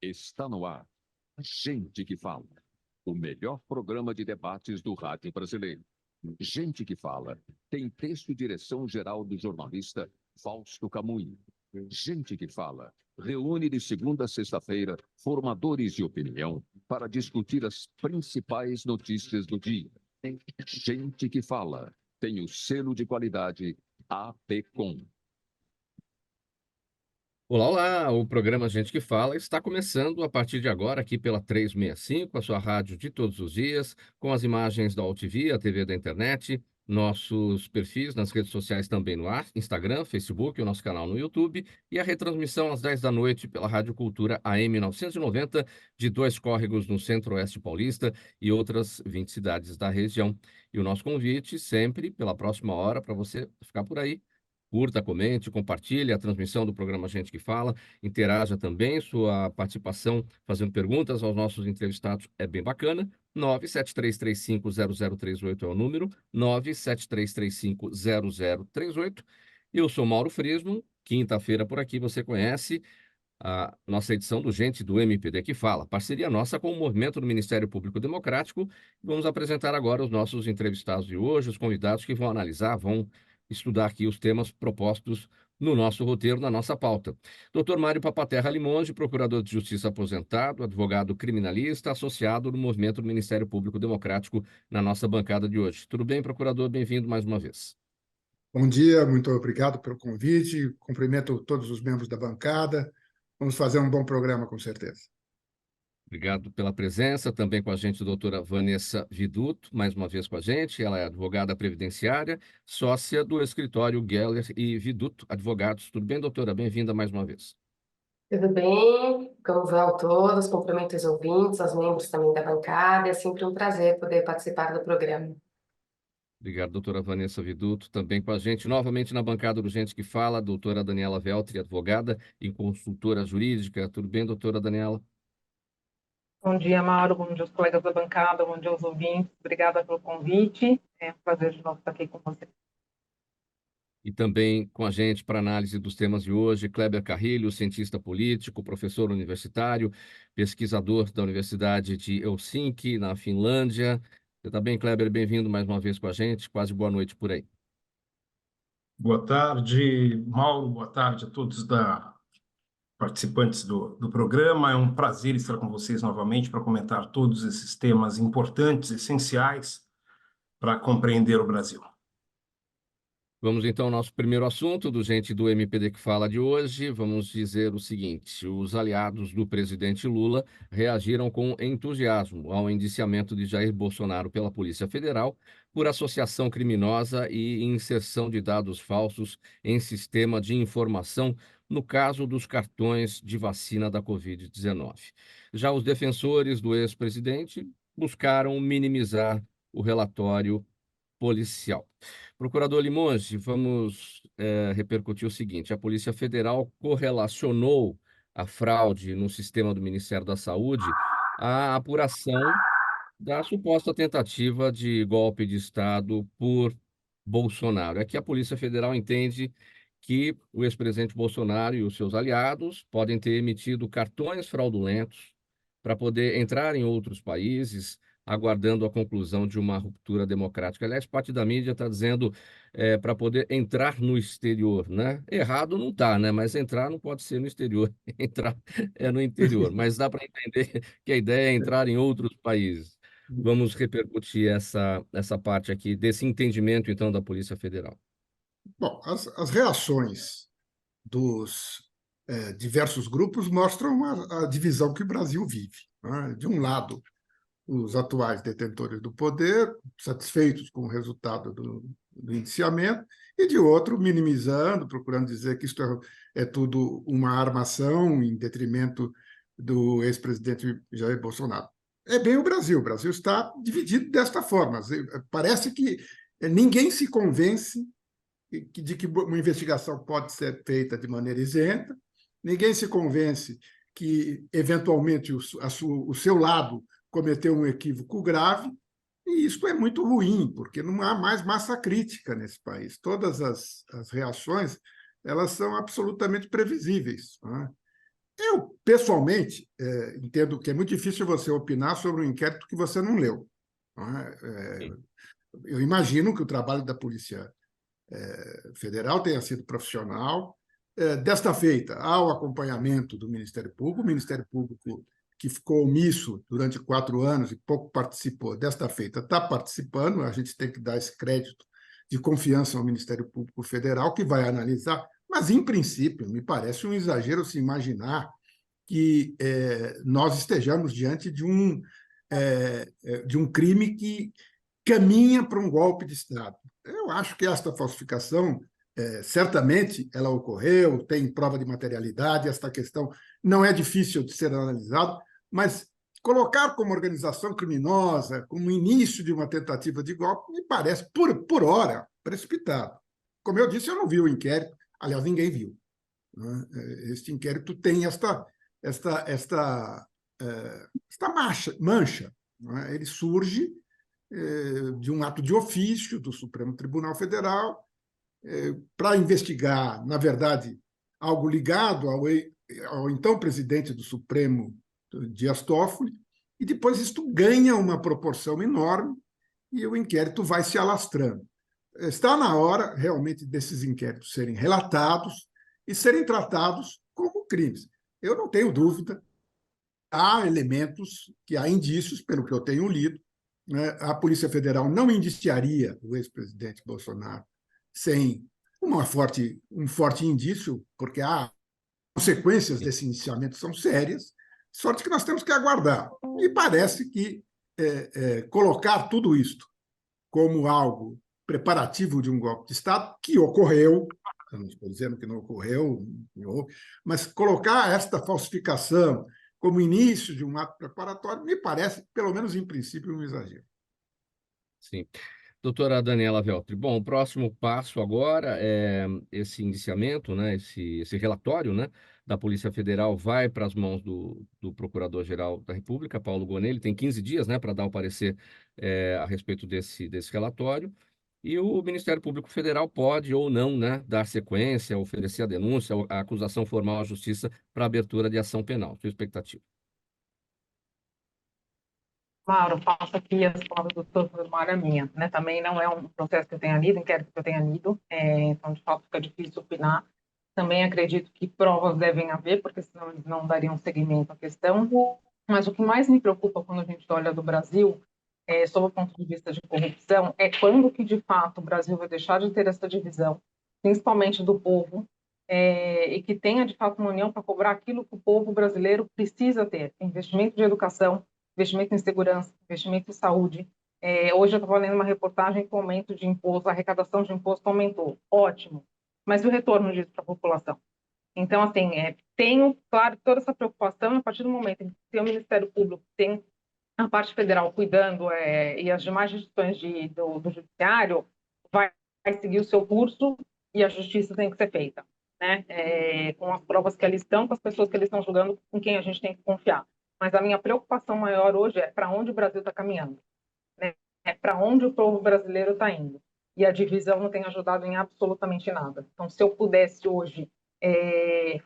Está no ar. Gente que Fala. O melhor programa de debates do rádio brasileiro. Gente que Fala. Tem texto e direção geral do jornalista Fausto Camunho. Gente que Fala. Reúne de segunda a sexta-feira formadores de opinião para discutir as principais notícias do dia. Gente que Fala. Tem o selo de qualidade APCOM. Olá, olá! O programa Gente que Fala está começando a partir de agora aqui pela 365, a sua rádio de todos os dias, com as imagens da UTV, a TV da internet, nossos perfis nas redes sociais também no ar, Instagram, Facebook, o nosso canal no YouTube e a retransmissão às 10 da noite pela Rádio Cultura AM 990 de Dois Córregos no Centro-Oeste Paulista e outras 20 cidades da região. E o nosso convite sempre pela próxima hora para você ficar por aí. Curta, comente, compartilhe a transmissão do programa Gente que Fala, interaja também, sua participação fazendo perguntas aos nossos entrevistados é bem bacana. 973350038 é o número, 973350038. Eu sou Mauro Frisman, quinta-feira por aqui você conhece a nossa edição do Gente do MPD que Fala, parceria nossa com o Movimento do Ministério Público Democrático. Vamos apresentar agora os nossos entrevistados de hoje, os convidados que vão analisar, vão estudar aqui os temas propostos no nosso roteiro, na nossa pauta. Dr. Mário Papaterra Limonge, procurador de Justiça aposentado, advogado criminalista, associado no Movimento do Ministério Público Democrático, na nossa bancada de hoje. Tudo bem, procurador? Bem-vindo mais uma vez. Bom dia, muito obrigado pelo convite. Cumprimento todos os membros da bancada. Vamos fazer um bom programa, com certeza. Obrigado pela presença. Também com a gente a doutora Vanessa Viduto, mais uma vez com a gente. Ela é advogada previdenciária, sócia do escritório Geller e Viduto Advogados. Tudo bem, doutora? Bem-vinda mais uma vez. Tudo bem? Como vão todos? Cumprimento os ouvintes, os membros também da bancada. É sempre um prazer poder participar do programa. Obrigado, doutora Vanessa Viduto. Também com a gente, novamente na bancada do Gente que Fala, a doutora Daniela Veltri, advogada e consultora jurídica. Tudo bem, doutora Daniela? Bom dia, Mauro. Bom dia aos colegas da bancada. Bom dia aos ouvintes. Obrigada pelo convite. É um prazer de novo estar aqui com você. E também com a gente para análise dos temas de hoje, Kleber Carrilho, cientista político, professor universitário, pesquisador da Universidade de Helsinki, na Finlândia. Você está bem, Kleber? Bem-vindo mais uma vez com a gente. Quase boa noite por aí. Boa tarde, Mauro. Boa tarde a todos participantes do programa. É um prazer estar com vocês novamente para comentar todos esses temas importantes, essenciais para compreender o Brasil. Vamos então ao nosso primeiro assunto do Gente do MPD que Fala de hoje. Vamos dizer o seguinte: os aliados do presidente Lula reagiram com entusiasmo ao indiciamento de Jair Bolsonaro pela Polícia Federal por associação criminosa e inserção de dados falsos em sistema de informação no caso dos cartões de vacina da Covid-19. Já os defensores do ex-presidente buscaram minimizar o relatório policial. Procurador Limonge, vamos repercutir o seguinte: a Polícia Federal correlacionou a fraude no sistema do Ministério da Saúde à apuração da suposta tentativa de golpe de Estado por Bolsonaro. É que a Polícia Federal entende que o ex-presidente Bolsonaro e os seus aliados podem ter emitido cartões fraudulentos para poder entrar em outros países, aguardando a conclusão de uma ruptura democrática. Aliás, parte da mídia está dizendo para poder entrar no exterior, né? Errado não está, né? Mas entrar não pode ser no exterior, entrar é no interior. Mas dá para entender que a ideia é entrar em outros países. Vamos repercutir essa parte aqui desse entendimento, então, da Polícia Federal. Bom, as reações dos diversos grupos mostram a divisão que o Brasil vive, né? De um lado, os atuais detentores do poder, satisfeitos com o resultado do indiciamento, e de outro, minimizando, procurando dizer que isto é tudo uma armação em detrimento do ex-presidente Jair Bolsonaro. É bem o Brasil está dividido desta forma. Parece que ninguém se convence de que uma investigação pode ser feita de maneira isenta, ninguém se convence que, eventualmente, o seu lado cometeu um equívoco grave, e isso é muito ruim, porque não há mais massa crítica nesse país. Todas as reações elas são absolutamente previsíveis, né? Eu pessoalmente, entendo que é muito difícil você opinar sobre um inquérito que você não leu. Não é? Eu imagino que o trabalho da Polícia Federal tenha sido profissional. Desta feita, há o acompanhamento do Ministério Público. O Ministério Público, que ficou omisso durante 4 anos e pouco participou, desta feita está participando. A gente tem que dar esse crédito de confiança ao Ministério Público Federal, que vai analisar. Mas, em princípio, me parece um exagero se imaginar que nós estejamos diante de um crime que caminha para um golpe de Estado. Eu acho que esta falsificação, certamente, ela ocorreu, tem prova de materialidade, esta questão não é difícil de ser analisada, mas colocar como organização criminosa, como início de uma tentativa de golpe, me parece, por hora, precipitado. Como eu disse, eu não vi o inquérito, aliás, ninguém viu. Né? Este inquérito tem esta mancha. Né? Ele surge de um ato de ofício do Supremo Tribunal Federal para investigar, na verdade, algo ligado ao então presidente do Supremo, Dias Toffoli, e depois isto ganha uma proporção enorme e o inquérito vai se alastrando. Está na hora, realmente, desses inquéritos serem relatados e serem tratados como crimes. Eu não tenho dúvida, há elementos, há indícios, pelo que eu tenho lido, né? A Polícia Federal não indiciaria o ex-presidente Bolsonaro sem um forte indício, porque há consequências desse indiciamento são sérias, sorte que nós temos que aguardar. E parece que colocar tudo isto como algo preparativo de um golpe de Estado, que ocorreu, eu não estou dizendo que não ocorreu, mas colocar esta falsificação como início de um ato preparatório, me parece, pelo menos em princípio, um exagero. Sim. Doutora Daniela Veltri, bom, o próximo passo agora é esse indiciamento, né, esse relatório, né, da Polícia Federal vai para as mãos do Procurador-Geral da República, Paulo Gonet. Ele tem 15 dias, né, para dar o parecer a respeito desse relatório, e o Ministério Público Federal pode ou não, né, dar sequência, oferecer a denúncia, a acusação formal à Justiça para abertura de ação penal. Sua expectativa? Mauro, faço aqui as palavras do doutor Mário, minha, né? Também não é um processo que eu tenha lido, inquérito que eu tenha lido, então, de fato, fica difícil opinar. Também acredito que provas devem haver, porque senão eles não dariam seguimento à questão. Mas o que mais me preocupa quando a gente olha do Brasil, sob o ponto de vista de corrupção, é quando que, de fato, o Brasil vai deixar de ter essa divisão, principalmente do povo, e que tenha, de fato, uma união para cobrar aquilo que o povo brasileiro precisa ter: investimento de educação, investimento em segurança, investimento em saúde. Hoje eu estava lendo uma reportagem que o aumento de imposto, a arrecadação de imposto aumentou. Ótimo. Mas e o retorno disso para a população? Então, assim, tenho, claro, toda essa preocupação a partir do momento em que o Ministério Público tem a parte federal cuidando e as demais instituições do Judiciário, vai seguir o seu curso e a justiça tem que ser feita, né? Com as provas que ali estão, com as pessoas que eles estão julgando, com quem a gente tem que confiar. Mas a minha preocupação maior hoje é para onde o Brasil está caminhando, né? É para onde o povo brasileiro está indo. E a divisão não tem ajudado em absolutamente nada. Então, se eu pudesse hoje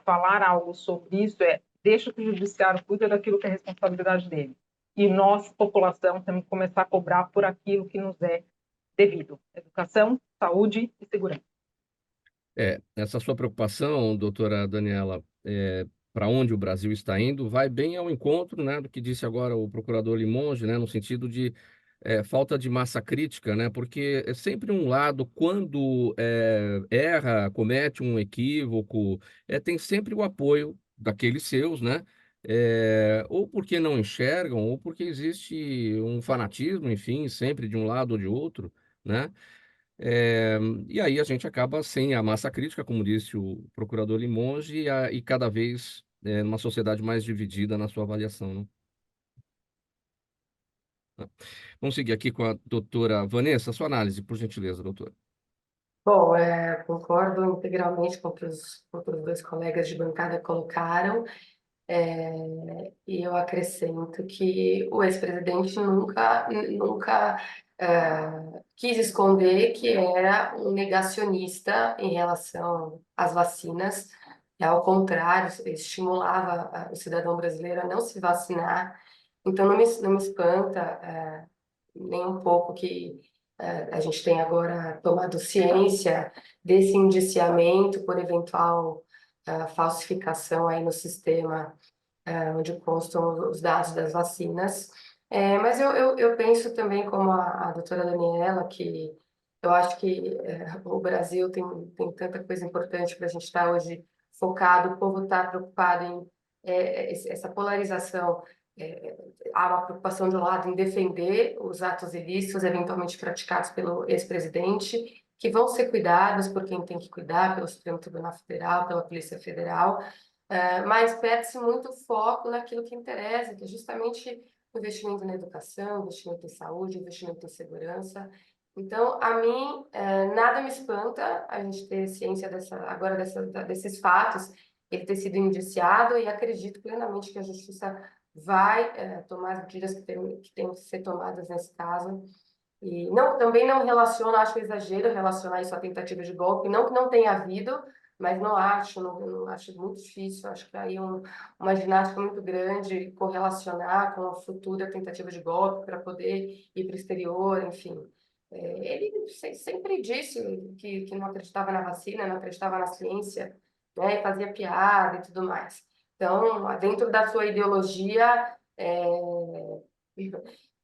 falar algo sobre isso, deixa que o judiciário cuide daquilo que é responsabilidade dele. E nós, população, temos que começar a cobrar por aquilo que nos é devido: educação, saúde e segurança. Essa sua preocupação, doutora Daniela, para onde o Brasil está indo, vai bem ao encontro, né, do que disse agora o procurador Limonge, né, no sentido de falta de massa crítica, né, porque é sempre um lado, quando erra, comete um equívoco, tem sempre o apoio daqueles seus, né, ou porque não enxergam, ou porque existe um fanatismo, enfim, sempre de um lado ou de outro, né? E aí a gente acaba sem a massa crítica, como disse o procurador Limonge, e cada vez numa sociedade mais dividida na sua avaliação, né? Vamos seguir aqui com a doutora Vanessa, sua análise, por gentileza, doutora. Bom, concordo integralmente com o que os outros dois colegas de bancada colocaram, e eu acrescento que o ex-presidente nunca quis esconder que era um negacionista em relação às vacinas, ao contrário, estimulava o cidadão brasileiro a não se vacinar. Então, não me espanta nem um pouco que a gente tenha agora tomado ciência desse indiciamento por eventual falsificação aí no sistema onde constam os dados das vacinas. Mas eu penso também, como a doutora Daniela, que eu acho que o Brasil tem tanta coisa importante para a gente estar hoje focado, o povo está preocupado em essa polarização. Há uma preocupação de um lado em defender os atos ilícitos eventualmente praticados pelo ex-presidente, que vão ser cuidados por quem tem que cuidar, pelo Supremo Tribunal Federal, pela Polícia Federal, mas perde-se muito foco naquilo que interessa, que é justamente o investimento na educação, investimento em saúde, investimento em segurança. Então, a mim, nada me espanta a gente ter ciência desses fatos, ele ter sido indiciado, e acredito plenamente que a justiça vai tomar as medidas que têm que ser tomadas nesse caso. E também não relaciono, acho exagero relacionar isso à tentativa de golpe, não que não tenha havido, mas não acho muito difícil, acho que aí uma ginástica muito grande correlacionar com a futura tentativa de golpe para poder ir para o exterior, enfim. Ele sempre disse que não acreditava na vacina, não acreditava na ciência, né, e fazia piada e tudo mais. Então, dentro da sua ideologia,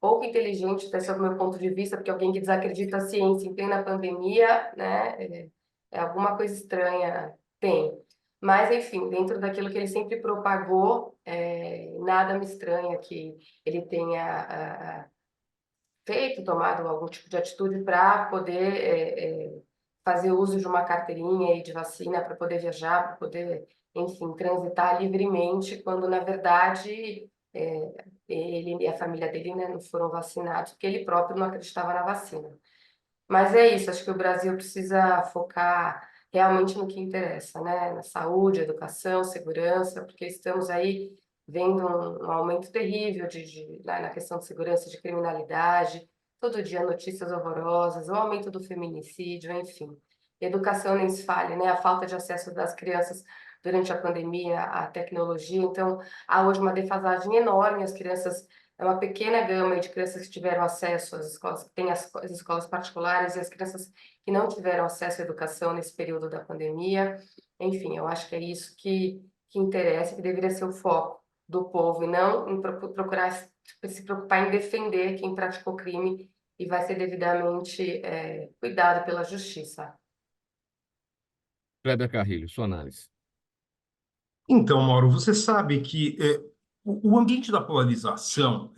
pouco inteligente, até sob o meu ponto de vista, porque alguém que desacredita a ciência em plena pandemia, né, alguma coisa estranha tem. Mas, enfim, dentro daquilo que ele sempre propagou, nada me estranha que ele tenha tomado algum tipo de atitude para poder fazer uso de uma carteirinha aí de vacina, para poder viajar, para poder, enfim, transitar livremente, quando, na verdade, ele e a família dele, né, não foram vacinados, porque ele próprio não acreditava na vacina. Mas é isso, acho que o Brasil precisa focar realmente no que interessa, né? Na saúde, educação, segurança, porque estamos aí vendo um aumento terrível na questão de segurança, de criminalidade, todo dia notícias horrorosas, o aumento do feminicídio, enfim. Educação nem se fale, né? A falta de acesso das crianças durante a pandemia à tecnologia, então há hoje uma defasagem enorme, as crianças uma pequena gama de crianças que tiveram acesso às escolas, que têm as escolas particulares, e as crianças que não tiveram acesso à educação nesse período da pandemia. Enfim, eu acho que é isso que interessa, que deveria ser o foco do povo, e não em procurar se preocupar em defender quem praticou crime e vai ser devidamente cuidado pela justiça. Kleber Carrilho, sua análise. Então, Mauro, você sabe que o ambiente da polarização,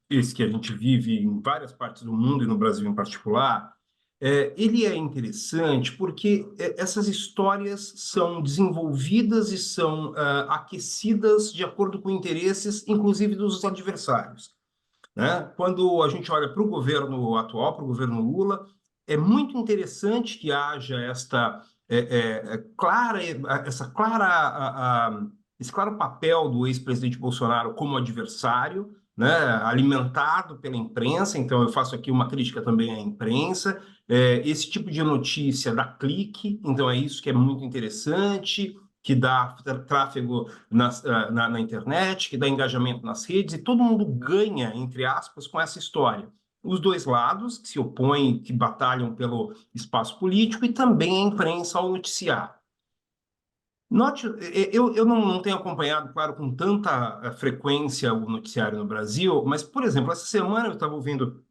esse que a gente vive em várias partes do mundo e no Brasil em particular, ele é interessante porque essas histórias são desenvolvidas e são aquecidas de acordo com interesses, inclusive dos adversários, né? Quando a gente olha para o governo atual, para o governo Lula, é muito interessante que haja esse claro papel do ex-presidente Bolsonaro como adversário, né, alimentado pela imprensa. Então, eu faço aqui uma crítica também à imprensa. Esse tipo de notícia dá clique, então é isso que é muito interessante, que dá tráfego na internet, que dá engajamento nas redes, e todo mundo ganha, entre aspas, com essa história. Os dois lados, que se opõem, que batalham pelo espaço político, e também a imprensa ao noticiário. Eu não tenho acompanhado, claro, com tanta frequência o noticiário no Brasil, mas, por exemplo, essa semana eu estava ouvindo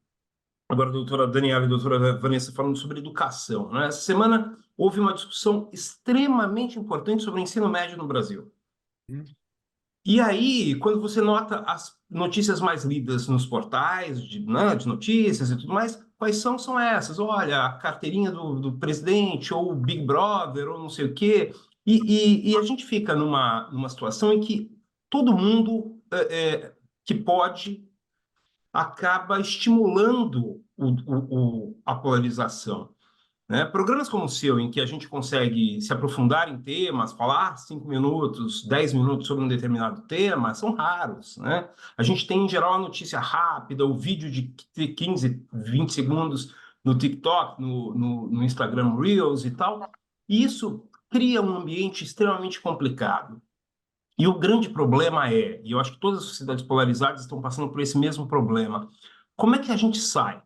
agora a doutora Daniela e a doutora Vanessa falando sobre educação, né? Essa semana houve uma discussão extremamente importante sobre o ensino médio no Brasil. E aí, quando você nota as notícias mais lidas nos portais né, de notícias e tudo mais, quais são essas? Olha, a carteirinha do presidente, ou o Big Brother, ou não sei o quê. E a gente fica numa situação em que todo mundo que pode acaba estimulando a polarização, né? Programas como o seu, em que a gente consegue se aprofundar em temas, falar 5 minutos, 10 minutos sobre um determinado tema, são raros, né? A gente tem, em geral, a notícia rápida, o vídeo de 15, 20 segundos no TikTok, no Instagram Reels e tal. E isso cria um ambiente extremamente complicado. E o grande problema e eu acho que todas as sociedades polarizadas estão passando por esse mesmo problema, como é que a gente sai?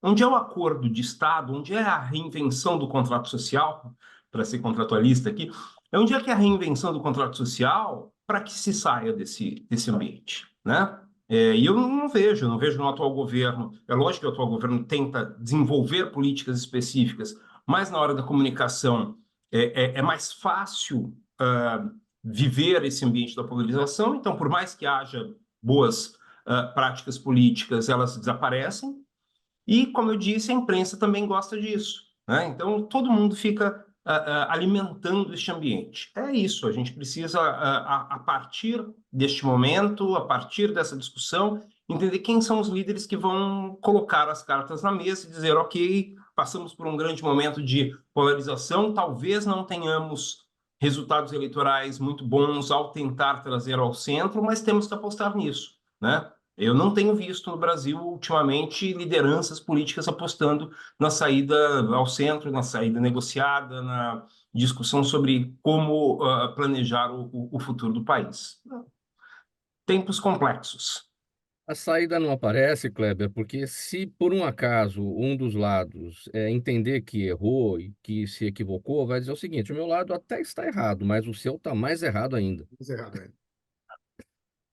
Onde é o acordo de Estado, onde é a reinvenção do contrato social, para ser contratualista aqui, onde é que é a reinvenção do contrato social para que se saia desse ambiente, né? E eu não vejo no atual governo. É lógico que o atual governo tenta desenvolver políticas específicas, mas na hora da comunicação é mais fácil viver esse ambiente da polarização. Então, por mais que haja boas práticas políticas, elas desaparecem. E, como eu disse, a imprensa também gosta disso, né? Então, todo mundo fica alimentando este ambiente. É isso, a gente precisa, a partir deste momento, a partir dessa discussão, entender quem são os líderes que vão colocar as cartas na mesa e dizer, ok, passamos por um grande momento de polarização, talvez não tenhamos resultados eleitorais muito bons ao tentar trazer ao centro, mas temos que apostar nisso, né? Eu não tenho visto no Brasil, ultimamente, lideranças políticas apostando na saída ao centro, na saída negociada, na discussão sobre como planejar o futuro do país. Tempos complexos. A saída não aparece, Kleber, porque se por um acaso um dos lados entender que errou e que se equivocou, vai dizer o seguinte: o meu lado até está errado, mas o seu está mais errado ainda. Mais errado ainda.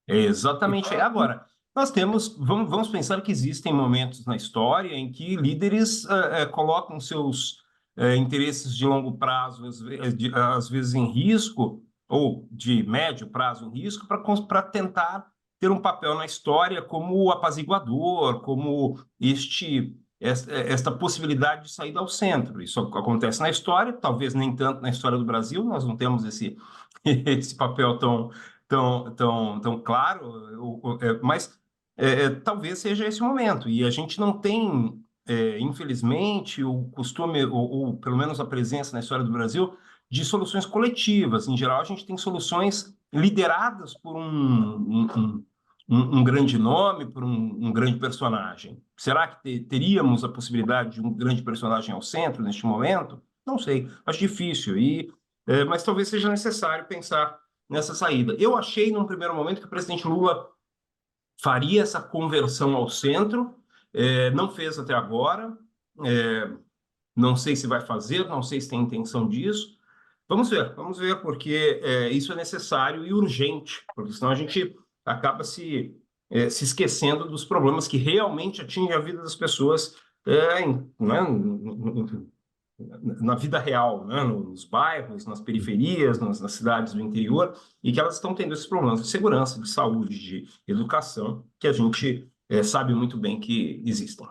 Exatamente. Agora, nós temos, vamos pensar que existem momentos na história em que líderes colocam seus interesses de longo prazo, às vezes em risco, ou de médio prazo em risco, para tentar ter um papel na história como apaziguador, como esta possibilidade de sair ao centro. Isso acontece na história, talvez nem tanto na história do Brasil, nós não temos esse papel tão claro, mas talvez seja esse o momento. E a gente não tem, infelizmente, o costume, ou pelo menos a presença na história do Brasil, de soluções coletivas. Em geral, a gente tem soluções lideradas por um grande nome, por um grande personagem. Será que teríamos a possibilidade de um grande personagem ao centro neste momento? Não sei, acho difícil. Mas talvez seja necessário pensar nessa saída. Eu achei, num primeiro momento, que o presidente Lula faria essa conversão ao centro, não fez até agora, não sei se vai fazer, não sei se tem intenção disso. Vamos ver, porque isso é necessário e urgente, porque senão a gente acaba se esquecendo dos problemas que realmente atingem a vida das pessoas né, na vida real, né? Nos bairros, nas periferias, nas cidades do interior, e que elas estão tendo esses problemas de segurança, de saúde, de educação, que a gente sabe muito bem que existem.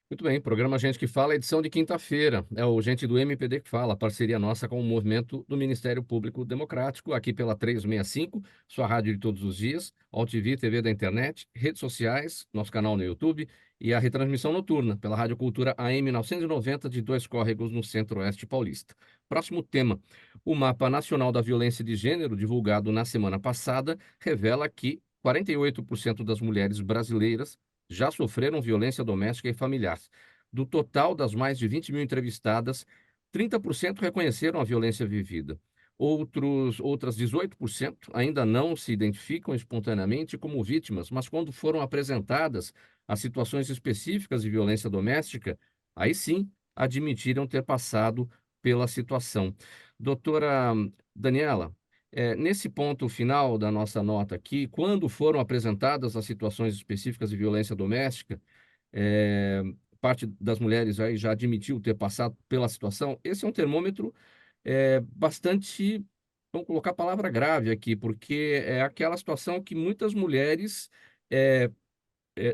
Muito bem, programa Gente que Fala, edição de quinta-feira. É o Gente do MPD que Fala, parceria nossa com o movimento do Ministério Público Democrático, aqui pela 365, sua rádio de todos os dias, AltV, TV da internet, redes sociais, nosso canal no YouTube e a retransmissão noturna pela Rádio Cultura AM 990 de Dois Córregos, no Centro-Oeste Paulista. Próximo tema. O Mapa Nacional da Violência de Gênero, divulgado na semana passada, revela que 48% das mulheres brasileiras já sofreram violência doméstica e familiar. Do total das mais de 20 mil entrevistadas, 30% reconheceram a violência vivida. Outras 18% ainda não se identificam espontaneamente como vítimas, mas quando foram apresentadas as situações específicas de violência doméstica, aí sim admitiram ter passado pela situação. Doutora Daniela, nesse ponto final da nossa nota aqui, quando foram apresentadas as situações específicas de violência doméstica, é, parte das mulheres aí já admitiu ter passado pela situação. Esse é um termômetro bastante, vamos colocar a palavra grave aqui, porque é aquela situação que muitas mulheres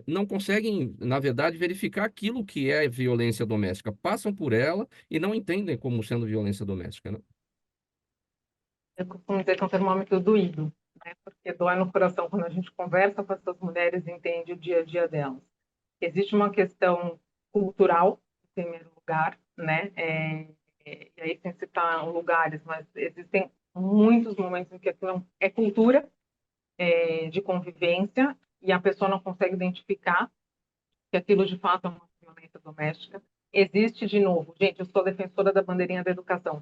não conseguem, na verdade, verificar aquilo que é violência doméstica. Passam por ela e não entendem como sendo violência doméstica, né? Eu costumo dizer que é um termômetro doído, né? Porque dói no coração quando a gente conversa com essas mulheres e entende o dia a dia delas. Existe uma questão cultural, em primeiro lugar, né? E aí, sem citar lugares, mas existem muitos momentos em que aquilo é cultura de convivência e a pessoa não consegue identificar que aquilo de fato é uma violência doméstica. Existe, de novo, gente, eu sou defensora da bandeirinha da educação.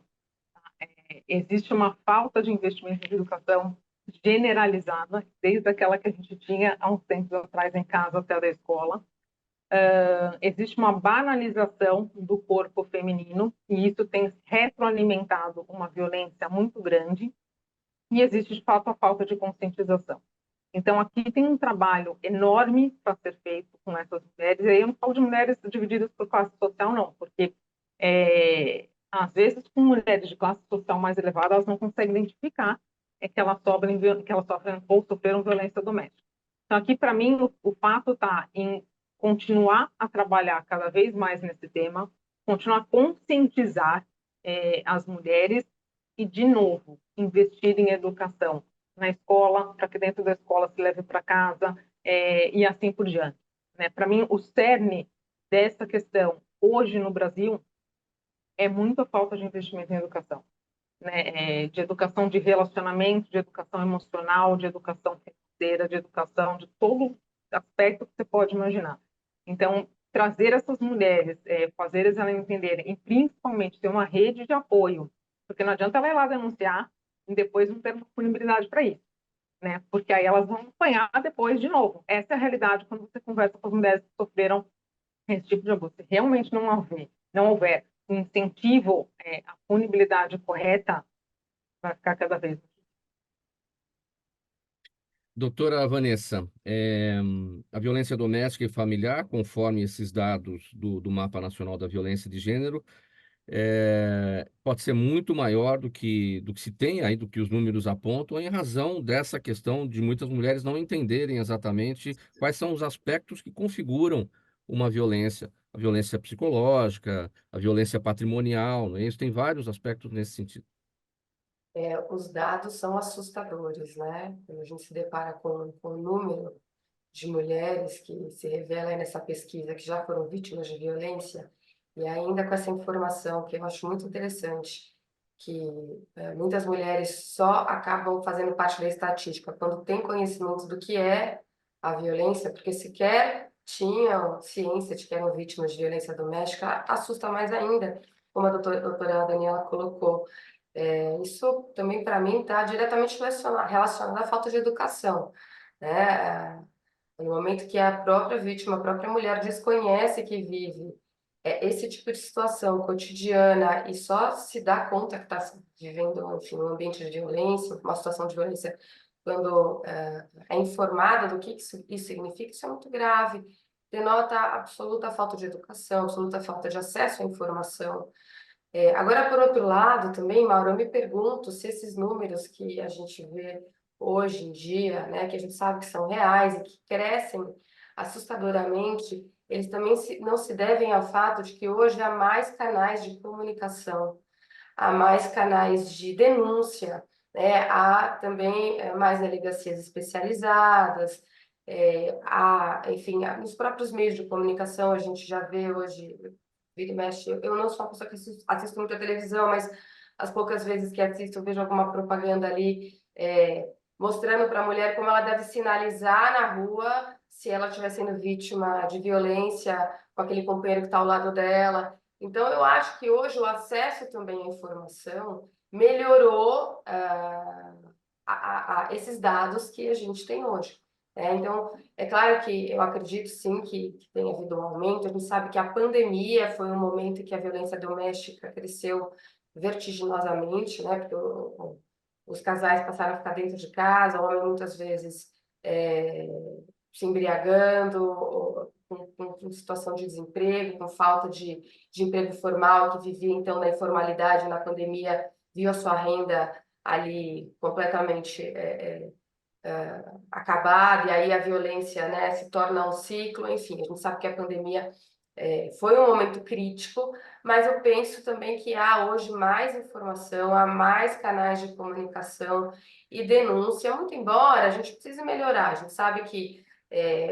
existe uma falta de investimento em educação generalizada, desde aquela que a gente tinha há uns tempos atrás em casa até a da escola. Existe uma banalização do corpo feminino, e isso tem retroalimentado uma violência muito grande, e existe, de fato, a falta de conscientização. Então, aqui tem um trabalho enorme para ser feito com essas mulheres, e aí eu não falo de mulheres divididas por classe social, não, porque, às vezes, com mulheres de classe social mais elevada, elas não conseguem identificar que elas sofrem ou sofreram violência doméstica. Então, aqui, para mim, o fato está em continuar a trabalhar cada vez mais nesse tema, continuar a conscientizar as mulheres e, de novo, investir em educação na escola, para que dentro da escola se leve para casa e assim por diante. Né? Para mim, o cerne dessa questão hoje no Brasil é muito a falta de investimento em educação. Né? De educação de relacionamento, de educação emocional, de educação financeira, de educação de todo aspecto que você pode imaginar. Então, trazer essas mulheres, fazer elas entenderem, e principalmente ter uma rede de apoio, porque não adianta ela ir lá denunciar e depois não ter disponibilidade para isso, né? Porque aí elas vão apanhar depois de novo. Essa é a realidade quando você conversa com as mulheres que sofreram esse tipo de abuso. Se realmente não houver um incentivo à punibilidade correta, vai ficar cada vez mais. Doutora Vanessa, a violência doméstica e familiar, conforme esses dados do Mapa Nacional da Violência de Gênero, pode ser muito maior do que se tem aí, do que os números apontam, em razão dessa questão de muitas mulheres não entenderem exatamente quais são os aspectos que configuram uma violência. A violência psicológica, a violência patrimonial, não é isso? Tem vários aspectos nesse sentido. Os dados são assustadores, né? Quando a gente se depara com o número de mulheres que se revela aí nessa pesquisa que já foram vítimas de violência, e ainda com essa informação que eu acho muito interessante, que muitas mulheres só acabam fazendo parte da estatística quando têm conhecimento do que é a violência, porque sequer tinham ciência de que eram vítimas de violência doméstica, assusta mais ainda, como a doutora Daniela colocou. Isso também, para mim, está diretamente relacionado à falta de educação, né? No momento que a própria vítima, a própria mulher desconhece que vive esse tipo de situação cotidiana e só se dá conta que está vivendo, enfim, um ambiente de violência, uma situação de violência, quando é informada do que isso significa, isso é muito grave. Denota absoluta falta de educação, absoluta falta de acesso à informação. Agora, por outro lado, também, Mauro, eu me pergunto se esses números que a gente vê hoje em dia, né, que a gente sabe que são reais e que crescem assustadoramente, eles também não se devem ao fato de que hoje há mais canais de comunicação, há mais canais de denúncia, né, há também mais delegacias especializadas, enfim, nos próprios meios de comunicação a gente já vê hoje. Vira e mexe. Eu não sou uma pessoa que assisto muita televisão, mas as poucas vezes que assisto, eu vejo alguma propaganda ali mostrando para a mulher como ela deve sinalizar na rua se ela estiver sendo vítima de violência com aquele companheiro que está ao lado dela. Então, eu acho que hoje o acesso também à informação melhorou esses dados que a gente tem hoje. Então, é claro que eu acredito sim que tem havido um aumento. A gente sabe que a pandemia foi um momento em que a violência doméstica cresceu vertiginosamente, né? Porque os casais passaram a ficar dentro de casa, o homem muitas vezes se embriagando, com situação de desemprego, com falta de emprego formal, que vivia então na informalidade, na pandemia, viu a sua renda ali completamente acabada, e aí a violência, né, se torna um ciclo. Enfim, a gente sabe que a pandemia foi um momento crítico, mas eu penso também que há hoje mais informação, há mais canais de comunicação e denúncia, muito embora a gente precise melhorar. A gente sabe que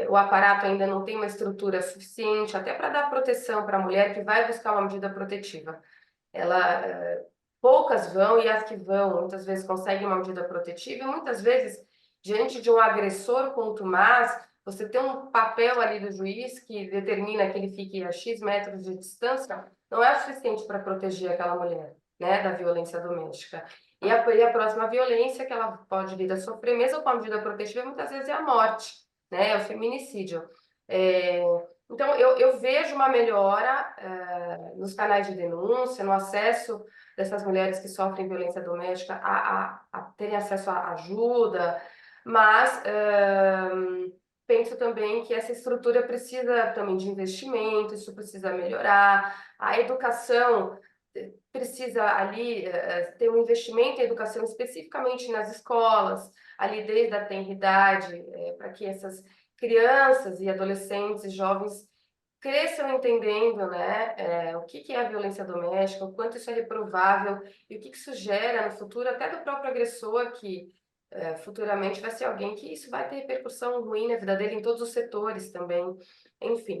o aparato ainda não tem uma estrutura suficiente até para dar proteção para a mulher que vai buscar uma medida protetiva. Poucas vão, e as que vão, muitas vezes conseguem uma medida protetiva, e muitas vezes, diante de um agressor contumaz, você tem um papel ali do juiz que determina que ele fique a X metros de distância, não é o suficiente para proteger aquela mulher. né, da violência doméstica. E a próxima violência que ela pode vir a sofrer, mesmo com a medida protetiva, muitas vezes é a morte, né, é o feminicídio. Então, eu vejo uma melhora nos canais de denúncia, no acesso dessas mulheres que sofrem violência doméstica a terem acesso à ajuda, mas penso também que essa estrutura precisa também de investimento, isso precisa melhorar, a educação precisa ali ter um investimento em educação especificamente nas escolas, ali desde a tenridade, para que essas crianças e adolescentes e jovens cresçam entendendo, né, o que é a violência doméstica, o quanto isso é reprovável e o que isso gera no futuro, até do próprio agressor, que futuramente vai ser alguém que isso vai ter repercussão ruim na vida dele em todos os setores também, enfim.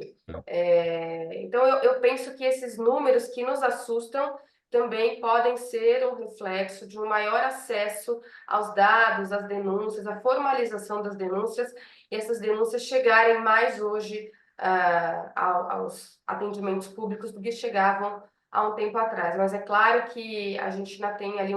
Então, eu penso que esses números que nos assustam também podem ser um reflexo de um maior acesso aos dados, às denúncias, à formalização das denúncias, e essas denúncias chegarem mais hoje aos atendimentos públicos do que chegavam há um tempo atrás. Mas é claro que a gente ainda tem ali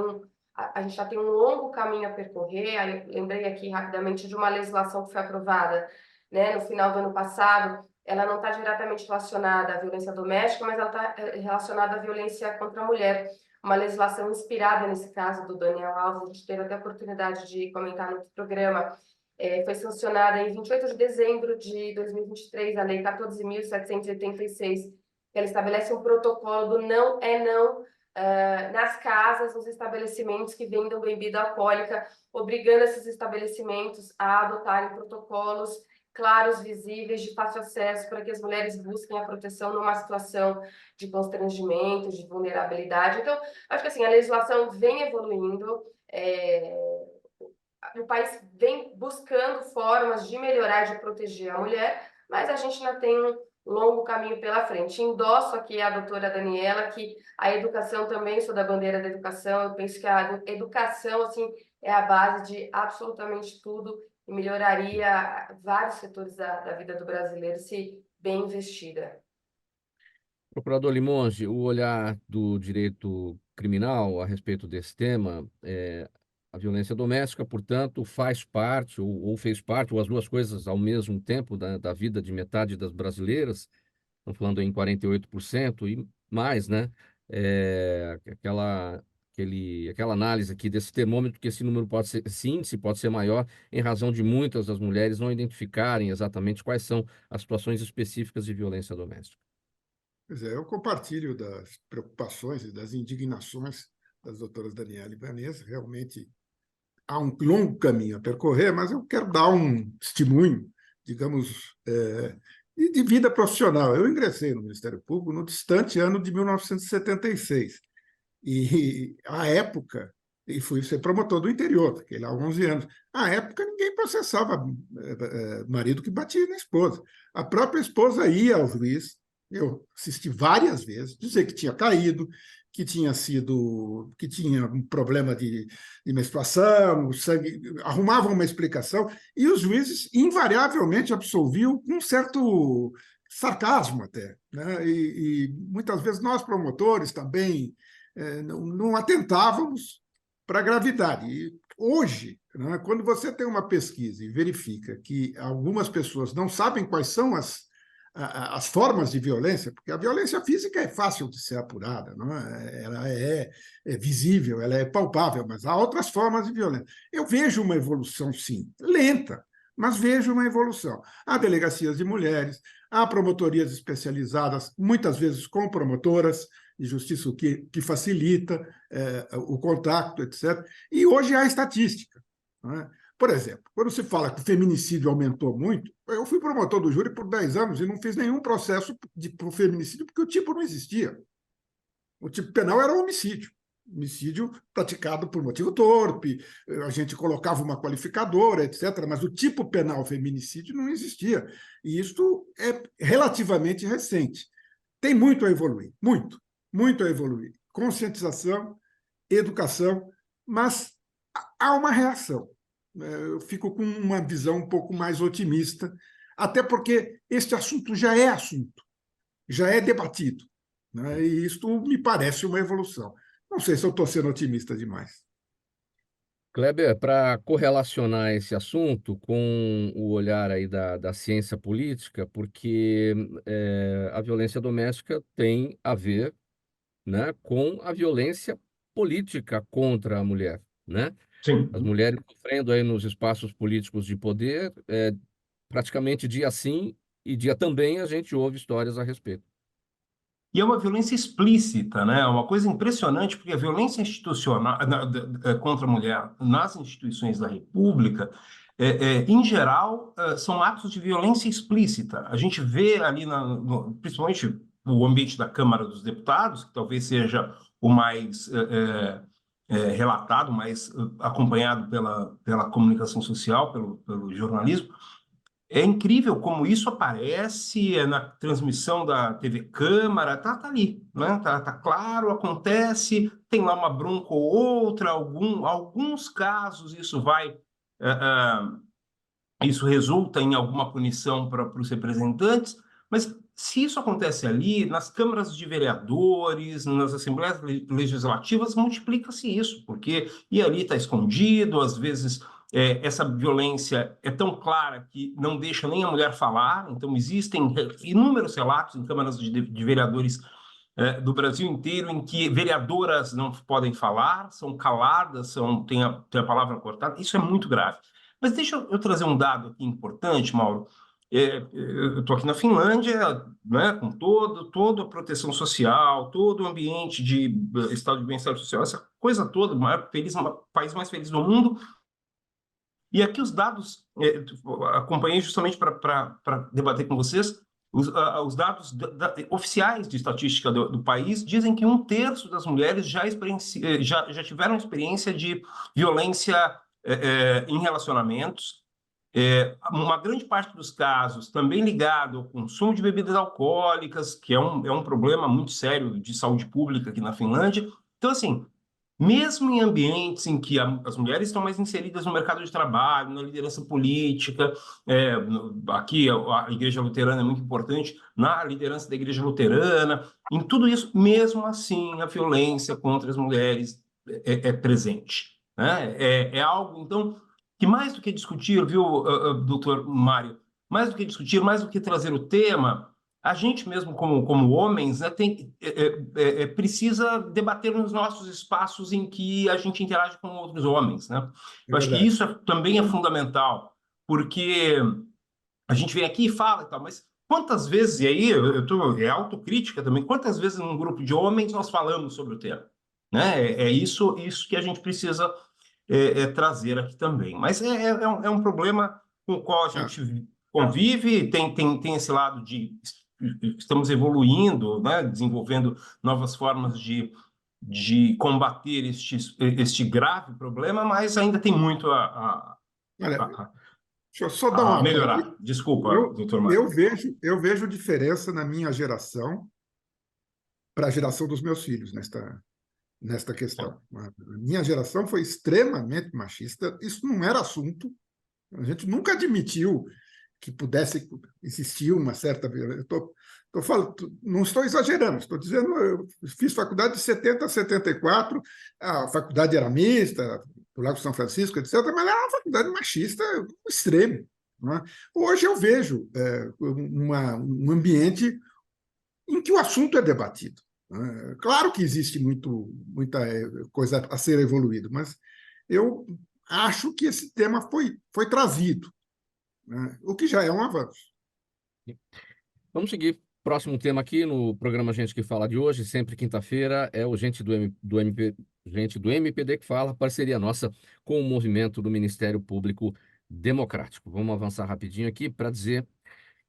a gente já tem um longo caminho a percorrer. Eu lembrei aqui rapidamente de uma legislação que foi aprovada, né, no final do ano passado. Ela não está diretamente relacionada à violência doméstica, mas ela está relacionada à violência contra a mulher. Uma legislação inspirada, nesse caso, do Daniel Alves, a gente teve até a oportunidade de comentar no programa, foi sancionada em 28 de dezembro de 2023, a Lei 14.786, que ela estabelece um protocolo do não é não nas casas, nos estabelecimentos que vendam bebida alcoólica, obrigando esses estabelecimentos a adotarem protocolos claros, visíveis, de fácil acesso, para que as mulheres busquem a proteção numa situação de constrangimento, de vulnerabilidade. Então, acho que assim, a legislação vem evoluindo, o país vem buscando formas de melhorar, de proteger a mulher, mas a gente ainda tem um longo caminho pela frente. Endosso aqui a doutora Daniela, que a educação também, sou da bandeira da educação, eu penso que a educação assim, é a base de absolutamente tudo e melhoraria vários setores da vida do brasileiro se bem investida. Procurador Limonge, o olhar do direito criminal a respeito desse tema, a violência doméstica, portanto, faz parte, ou fez parte, ou as duas coisas ao mesmo tempo da vida de metade das brasileiras, estamos falando em 48% e mais, né? Aquela análise aqui desse termômetro, que esse número pode ser, esse índice pode ser maior em razão de muitas das mulheres não identificarem exatamente quais são as situações específicas de violência doméstica. Pois é, eu compartilho das preocupações e das indignações das doutoras Daniela e Vanessa. Realmente há um longo caminho a percorrer, mas eu quero dar um testemunho, digamos, de vida profissional. Eu ingressei no Ministério Público no distante ano de 1976. E, à época, e fui ser promotor do interior, fiquei lá há 11 anos. À época, ninguém processava marido que batia na esposa. A própria esposa ia ao juiz, eu assisti várias vezes, dizer que tinha caído, que tinha um problema de menstruação, o sangue, arrumavam uma explicação, e os juízes invariavelmente absolviam com um certo sarcasmo até, né? E muitas vezes nós, promotores, também não atentávamos para a gravidade. E hoje, né, quando você tem uma pesquisa e verifica que algumas pessoas não sabem quais são as formas de violência, porque a violência física é fácil de ser apurada, não é? Ela é visível, ela é palpável, mas há outras formas de violência. Eu vejo uma evolução, sim, lenta, mas vejo uma evolução. Há delegacias de mulheres, há promotorias especializadas, muitas vezes com promotoras de justiça, o que facilita o contato, etc. E hoje há estatística, não é? Por exemplo, quando se fala que o feminicídio aumentou muito, eu fui promotor do júri por 10 anos e não fiz nenhum processo por feminicídio, porque o tipo não existia. O tipo penal era homicídio. Homicídio praticado por motivo torpe, a gente colocava uma qualificadora, etc., mas o tipo penal feminicídio não existia. E isso é relativamente recente. Tem muito a evoluir, muito a evoluir. Conscientização, educação, mas há uma reação. Eu fico com uma visão um pouco mais otimista, até porque este assunto, já é debatido, né? E isto me parece uma evolução. Não sei se eu estou sendo otimista demais. Kleber, para correlacionar esse assunto com o olhar aí da ciência política, porque a violência doméstica tem a ver, né, com a violência política contra a mulher, né? As Sim. mulheres sofrendo aí nos espaços políticos de poder, praticamente dia sim e dia também a gente ouve histórias a respeito. E é uma violência explícita, né? É uma coisa impressionante, porque a violência institucional contra a mulher nas instituições da República, em geral, são atos de violência explícita. A gente vê ali, principalmente o ambiente da Câmara dos Deputados, que talvez seja o mais relatado, mais acompanhado pela comunicação social, pelo jornalismo. É incrível como isso aparece na transmissão da TV Câmara, tá ali, né? Tá claro, acontece, tem lá uma bronca ou outra, alguns casos isso resulta em alguma punição para os representantes, mas se isso acontece ali, nas câmaras de vereadores, nas assembleias legislativas, multiplica-se isso, porque e ali está escondido, às vezes essa violência é tão clara que não deixa nem a mulher falar, então existem inúmeros relatos em câmaras de vereadores do Brasil inteiro em que vereadoras não podem falar, são caladas, têm a palavra cortada, isso é muito grave. Mas deixa eu trazer um dado aqui importante, Mauro. Eu estou aqui na Finlândia, né, com toda a proteção social, todo o ambiente de estado de bem-estar social, essa coisa toda, o país mais feliz do mundo. E aqui os dados, acompanhei justamente para debater com vocês, os dados oficiais de estatística do país dizem que 1/3 das mulheres já tiveram experiência de violência em relacionamentos. Uma grande parte dos casos também ligado ao consumo de bebidas alcoólicas, que é um problema muito sério de saúde pública aqui na Finlândia. Então, assim, mesmo em ambientes em que as mulheres estão mais inseridas no mercado de trabalho, na liderança política, aqui a Igreja Luterana é muito importante, na liderança da Igreja Luterana, em tudo isso, mesmo assim, a violência contra as mulheres é presente, né? É algo, então, que mais do que discutir, viu, doutor Mário, mais do que discutir, mais do que trazer o tema, a gente mesmo, como homens, né, precisa debater nos nossos espaços em que a gente interage com outros homens, né? Eu acho que verdade. isso também é fundamental, porque a gente vem aqui e fala e tal, mas quantas vezes, e aí é autocrítica também, quantas vezes num grupo de homens nós falamos sobre o tema? Né? Isso que a gente precisa trazer aqui também. Mas é um problema com o qual a Ah, gente convive, tem esse lado de estamos evoluindo, né? Desenvolvendo novas formas de combater este grave problema, mas ainda tem muito olha, a, deixa eu só dar a uma pausa. melhorar. Desculpa, Eu, doutor Mário. eu vejo diferença na minha geração para a geração dos meus filhos nesta questão. A minha geração foi extremamente machista, isso não era assunto, a gente nunca admitiu que pudesse existir uma certa violência. Não estou exagerando, estou dizendo, eu fiz faculdade de 70 a 74, a faculdade era mista, do Lago São Francisco, etc., mas era uma faculdade machista extremo. Não é? Hoje eu vejo um ambiente em que o assunto é debatido. Claro que existe muita coisa a ser evoluído, mas eu acho que esse tema foi trazido, né? O que já é um avanço. Vamos seguir. Próximo tema aqui no programa Gente que Fala de hoje, sempre quinta-feira, é o Gente do MPD que fala, parceria nossa com o movimento do Ministério Público Democrático. Vamos avançar rapidinho aqui para dizer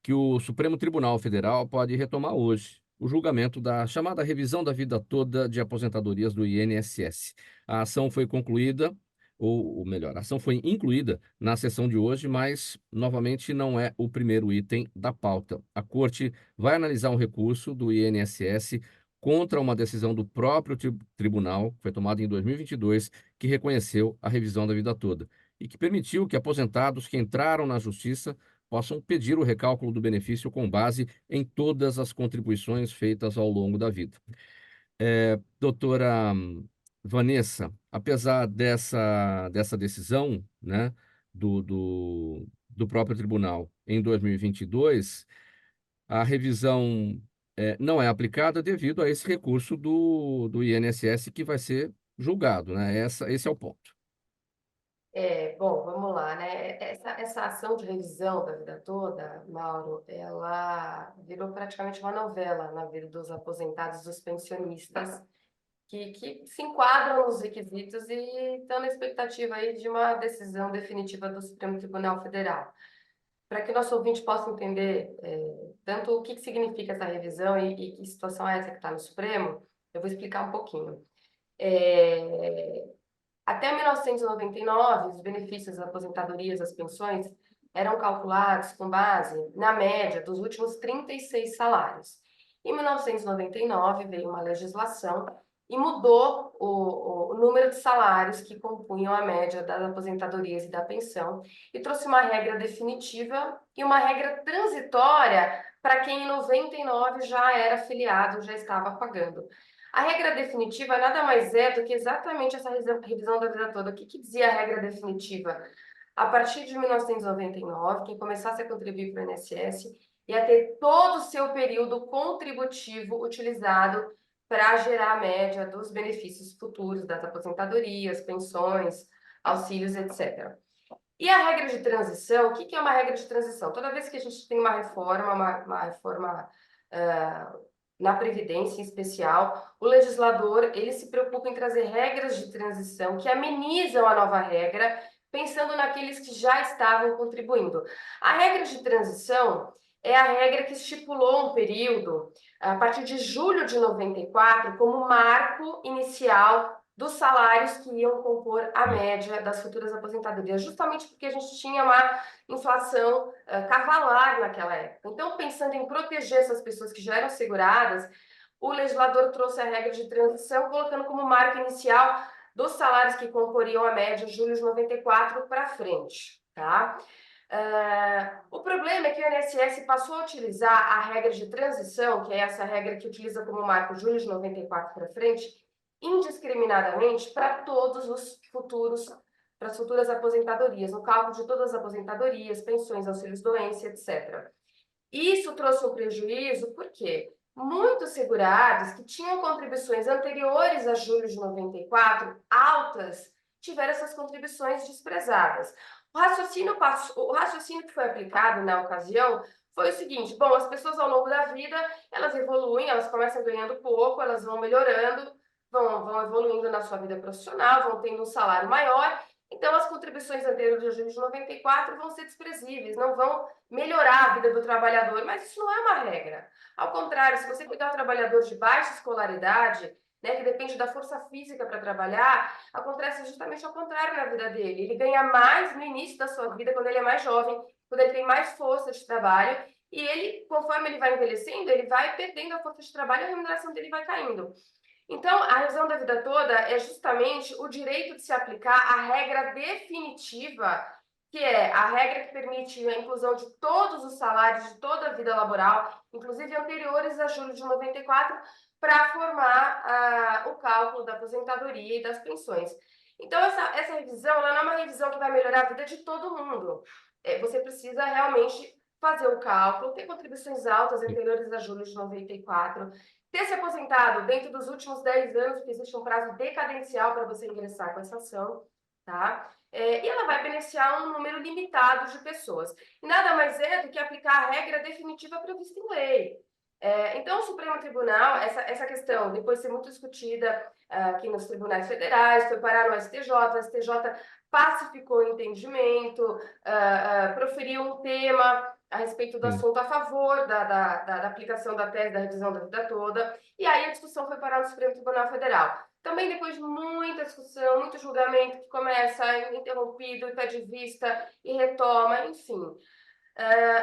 que o Supremo Tribunal Federal pode retomar hoje o julgamento da chamada revisão da vida toda de aposentadorias do INSS. A ação foi concluída, ou melhor, a ação foi incluída na sessão de hoje, mas, novamente, não é o primeiro item da pauta. A Corte vai analisar um recurso do INSS contra uma decisão do próprio tribunal, que foi tomada em 2022, que reconheceu a revisão da vida toda e que permitiu que aposentados que entraram na justiça possam pedir o recálculo do benefício com base em todas as contribuições feitas ao longo da vida. Doutora Vanessa, apesar dessa decisão, né, do próprio tribunal em 2022, a revisão não é aplicada devido a esse recurso do INSS que vai ser julgado, né? Esse é o ponto. Bom, vamos lá, né? Essa ação de revisão da vida toda, Mauro, ela virou praticamente uma novela na vida dos aposentados, dos pensionistas, que se enquadram nos requisitos e estão na expectativa aí de uma decisão definitiva do Supremo Tribunal Federal. Para que o nosso ouvinte possa entender tanto o que significa essa revisão e que situação é essa que está no Supremo, eu vou explicar um pouquinho. Até 1999, os benefícios das aposentadorias, das pensões, eram calculados com base na média dos últimos 36 salários. Em 1999, veio uma legislação e mudou o número de salários que compunham a média das aposentadorias e da pensão e trouxe uma regra definitiva e uma regra transitória para quem em 99 já era afiliado, já estava pagando. A regra definitiva nada mais é do que exatamente essa revisão da vida toda. O que dizia a regra definitiva? A partir de 1999, quem começasse a contribuir para o INSS ia ter todo o seu período contributivo utilizado para gerar a média dos benefícios futuros das aposentadorias, pensões, auxílios, etc. E a regra de transição, o que é uma regra de transição? Toda vez que a gente tem uma reforma na Previdência em especial, o legislador ele se preocupa em trazer regras de transição que amenizam a nova regra, pensando naqueles que já estavam contribuindo. A regra de transição é a regra que estipulou um período, a partir de julho de 94, como marco inicial dos salários que iam compor a média das futuras aposentadorias, justamente porque a gente tinha uma inflação cavalar naquela época. Então, pensando em proteger essas pessoas que já eram seguradas, o legislador trouxe a regra de transição, colocando como marco inicial dos salários que comporiam a média de julho de 94 para frente, tá? O problema é que o INSS passou a utilizar a regra de transição, que é essa regra que utiliza como marco julho de 94 para frente, indiscriminadamente para todos os futuros, para as futuras aposentadorias, no cálculo de todas as aposentadorias, pensões, auxílios doença, etc. Isso trouxe um prejuízo porque muitos segurados que tinham contribuições anteriores a julho de 94, altas, tiveram essas contribuições desprezadas. O raciocínio que foi aplicado na ocasião foi o seguinte: bom, as pessoas ao longo da vida, elas evoluem, elas começam ganhando pouco, elas vão melhorando, vão evoluindo na sua vida profissional, vão tendo um salário maior, então as contribuições anteriores a julho de 94 vão ser desprezíveis, não vão melhorar a vida do trabalhador, mas isso não é uma regra. Ao contrário, se você pegar um trabalhador de baixa escolaridade, né, que depende da força física para trabalhar, acontece justamente ao contrário na vida dele. Ele ganha mais no início da sua vida, quando ele é mais jovem, quando ele tem mais força de trabalho, e ele, conforme ele vai envelhecendo, ele vai perdendo a força de trabalho e a remuneração dele vai caindo. Então, a revisão da vida toda é justamente o direito de se aplicar a regra definitiva, que é a regra que permite a inclusão de todos os salários de toda a vida laboral, inclusive anteriores a julho de 94, para formar o cálculo da aposentadoria e das pensões. Então, essa revisão ela não é uma revisão que vai melhorar a vida de todo mundo. Você precisa realmente fazer o cálculo, ter contribuições altas anteriores a julho de 94, ter se aposentado dentro dos últimos 10 anos, porque existe um prazo decadencial para você ingressar com essa ação, tá? E ela vai beneficiar um número limitado de pessoas. E nada mais é do que aplicar a regra definitiva prevista em lei. Então, o Supremo Tribunal, essa questão, depois de ser muito discutida aqui nos tribunais federais, foi parar no STJ, o STJ pacificou o entendimento, proferiu um tema a respeito do assunto a favor da aplicação da tese da revisão da vida toda, e aí a discussão foi parar no Supremo Tribunal Federal. Também depois de muita discussão, muito julgamento que começa interrompido, e pede vista e retoma, enfim.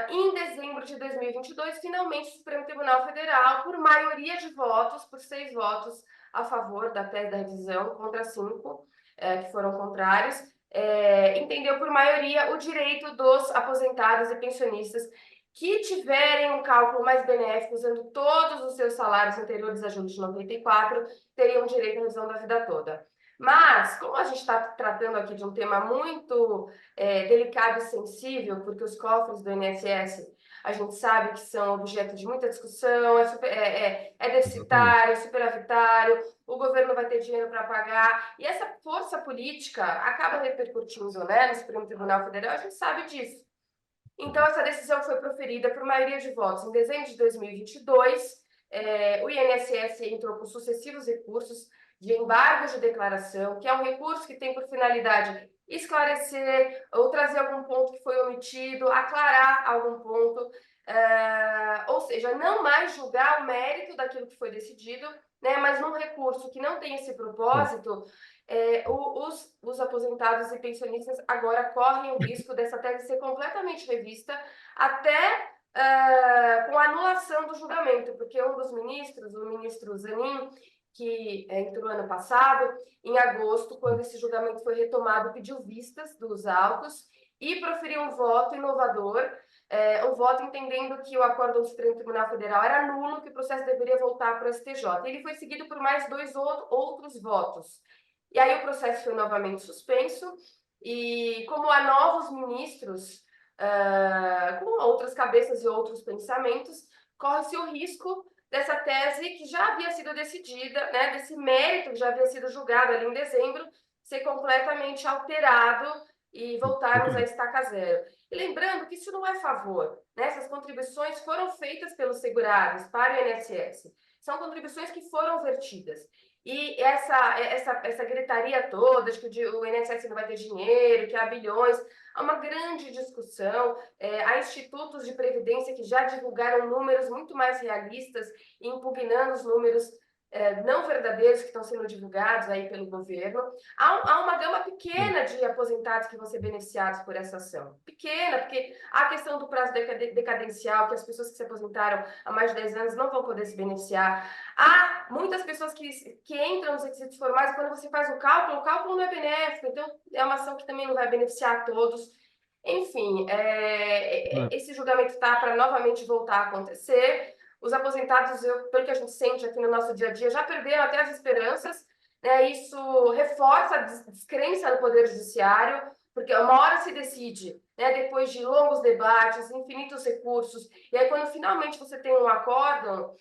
Em dezembro de 2022, finalmente o Supremo Tribunal Federal, por maioria de votos, por 6 votos a favor da tese da revisão, contra 5 que foram contrários, entendeu por maioria o direito dos aposentados e pensionistas que tiverem um cálculo mais benéfico, usando todos os seus salários anteriores a julho de 94, teriam direito à revisão da vida toda. Mas, como a gente está tratando aqui de um tema muito delicado e sensível, porque os cofres do INSS, a gente sabe que são objeto de muita discussão, é deficitário, é superavitário, o governo vai ter dinheiro para pagar, e essa força política acaba repercutindo, né, no Supremo Tribunal Federal, a gente sabe disso. Então, essa decisão foi proferida por maioria de votos em dezembro de 2022. O INSS entrou com sucessivos recursos de embargo de declaração, que é um recurso que tem por finalidade esclarecer ou trazer algum ponto que foi omitido, aclarar algum ponto, ou seja, não mais julgar o mérito daquilo que foi decidido, né, mas num recurso que não tem esse propósito, os aposentados e pensionistas agora correm o risco dessa tese ser completamente revista, até com a anulação do julgamento, porque um dos ministros, o ministro Zanin, que entrou ano passado, em agosto, quando esse julgamento foi retomado, pediu vistas dos autos e proferiu um voto inovador, um voto entendendo que o acordo do Supremo Tribunal Federal era nulo, que o processo deveria voltar para o STJ. Ele foi seguido por mais 2 outros votos. E aí o processo foi novamente suspenso, e como há novos ministros, com outras cabeças e outros pensamentos, corre-se o risco dessa tese que já havia sido decidida, né, desse mérito que já havia sido julgado ali em dezembro, ser completamente alterado e voltarmos a estaca zero. E lembrando que isso não é favor, né? Essas contribuições foram feitas pelos segurados para o INSS, são contribuições que foram vertidas. E essa gritaria toda de que o INSS não vai ter dinheiro, que há bilhões, há uma grande discussão, há institutos de previdência que já divulgaram números muito mais realistas, impugnando os números não verdadeiros que estão sendo divulgados aí pelo governo. Há uma gama pequena de aposentados que vão ser beneficiados por essa ação. Pequena, porque há a questão do prazo decadencial, que as pessoas que se aposentaram há mais de 10 anos não vão poder se beneficiar. Há muitas pessoas que entram nos requisitos formais, e quando você faz o cálculo não é benéfico, então é uma ação que também não vai beneficiar a todos. Enfim, esse julgamento está para novamente voltar a acontecer. Os aposentados, pelo que a gente sente aqui no nosso dia a dia, já perderam até as esperanças, né? Isso reforça a descrença no Poder Judiciário, porque uma hora se decide, né, depois de longos debates, infinitos recursos, e aí quando finalmente você tem um acórdão,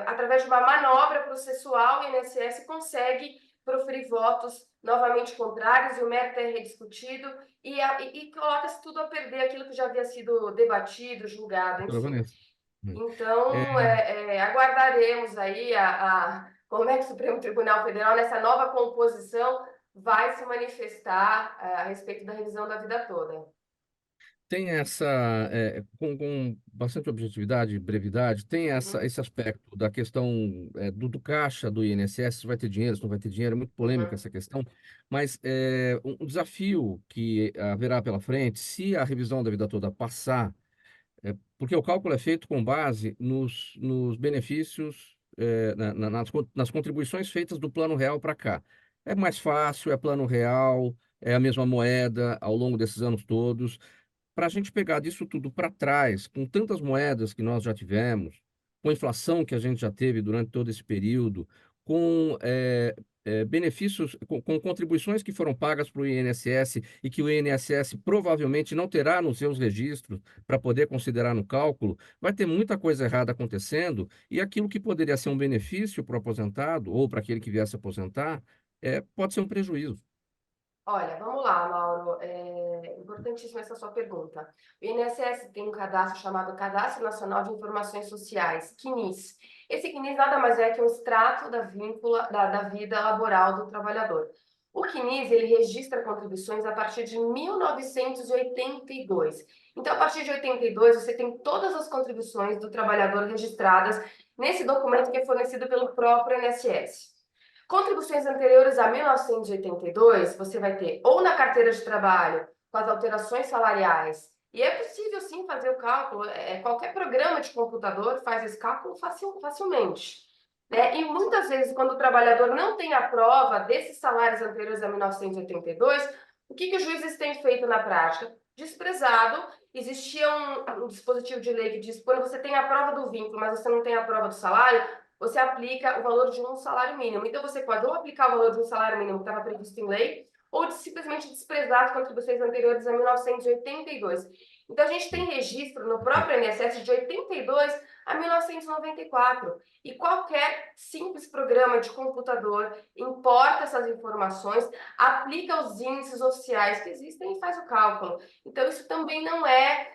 através de uma manobra processual, o INSS consegue proferir votos novamente contrários, e o mérito é rediscutido, e coloca-se tudo a perder aquilo que já havia sido debatido, julgado, enfim. Então, aguardaremos aí como é que o Supremo Tribunal Federal, nessa nova composição, vai se manifestar a respeito da revisão da vida toda. Tem com bastante objetividade e brevidade, tem esse aspecto da questão do caixa do INSS, se vai ter dinheiro, se não vai ter dinheiro, é muito polêmica essa questão, mas um desafio que haverá pela frente, se a revisão da vida toda passar, porque o cálculo é feito com base nos benefícios, nas contribuições feitas do Plano Real para cá. É mais fácil, é Plano Real, é a mesma moeda ao longo desses anos todos. Para a gente pegar disso tudo para trás, com tantas moedas que nós já tivemos, com a inflação que a gente já teve durante todo esse período, com benefícios, com contribuições que foram pagas para o INSS e que o INSS provavelmente não terá nos seus registros para poder considerar no cálculo, vai ter muita coisa errada acontecendo e aquilo que poderia ser um benefício para o aposentado ou para aquele que viesse aposentar, pode ser um prejuízo. Olha, vamos lá, Mauro. Importantíssima essa sua pergunta. O INSS tem um cadastro chamado Cadastro Nacional de Informações Sociais, CNIS. Esse CNIS nada mais é que um extrato da vida laboral do trabalhador. O CNIS, ele registra contribuições a partir de 1982. Então, a partir de 82, você tem todas as contribuições do trabalhador registradas nesse documento que é fornecido pelo próprio INSS. Contribuições anteriores a 1982, você vai ter ou na carteira de trabalho, com as alterações salariais, e é possível sim fazer o cálculo, qualquer programa de computador faz esse cálculo facilmente. Né? E muitas vezes, quando o trabalhador não tem a prova desses salários anteriores a 1982, o que os juízes têm feito na prática? Desprezado. Existia um dispositivo de lei que diz que quando você tem a prova do vínculo, mas você não tem a prova do salário, você aplica o valor de um salário mínimo. Então, você pode ou aplicar o valor de um salário mínimo que estava previsto em lei, ou simplesmente desprezar as contribuições anteriores a 1982. Então, a gente tem registro no próprio INSS de 82 a 1994. E qualquer simples programa de computador importa essas informações, aplica os índices oficiais que existem e faz o cálculo. Então, isso também não é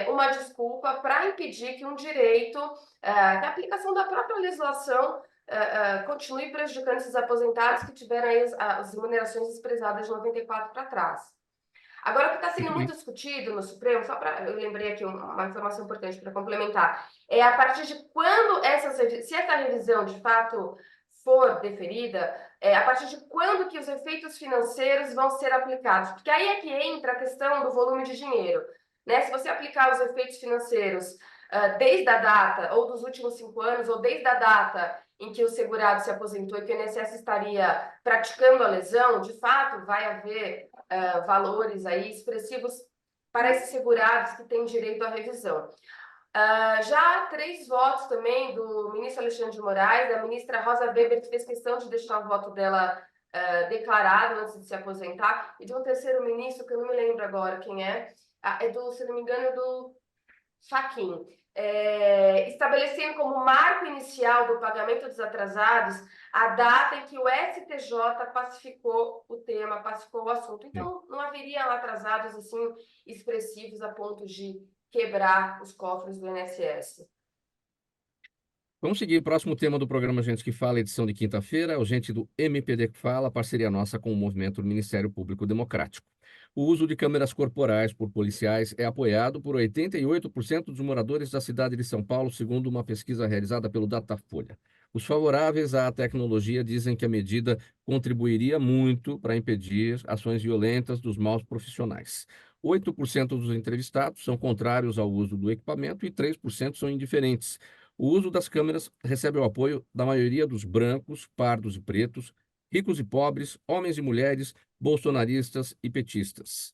uma desculpa para impedir que um direito, que a aplicação da própria legislação continue prejudicando esses aposentados que tiveram aí as remunerações desprezadas de 94 para trás. Agora, o que está sendo muito discutido no Supremo, eu lembrei aqui uma informação importante para complementar, é a partir de quando se essa revisão de fato for deferida, a partir de quando que os efeitos financeiros vão ser aplicados, porque aí é que entra a questão do volume de dinheiro, né? Se você aplicar os efeitos financeiros desde a data, ou dos últimos 5 anos, ou desde a data em que o segurado se aposentou e que o INSS estaria praticando a lesão, de fato, vai haver valores aí expressivos para esses segurados que têm direito à revisão. Já há 3 votos também do ministro Alexandre de Moraes, da ministra Rosa Weber, que fez questão de deixar o voto dela declarado antes de se aposentar, e de um terceiro ministro, que eu não me lembro agora quem se não me engano, é do Fachin, estabelecendo como marco inicial do pagamento dos atrasados a data em que o STJ pacificou o tema, pacificou o assunto. Então, não haveria atrasados assim expressivos a ponto de quebrar os cofres do INSS. Vamos seguir. Próximo tema do programa Gente que Fala, edição de quinta-feira, é o Gente do MPD que Fala, parceria nossa com o movimento do Ministério Público Democrático. O uso de câmeras corporais por policiais é apoiado por 88% dos moradores da cidade de São Paulo, segundo uma pesquisa realizada pelo Datafolha. Os favoráveis à tecnologia dizem que a medida contribuiria muito para impedir ações violentas dos maus profissionais. 8% dos entrevistados são contrários ao uso do equipamento e 3% são indiferentes. O uso das câmeras recebe o apoio da maioria dos brancos, pardos e pretos, ricos e pobres, homens e mulheres, bolsonaristas e petistas.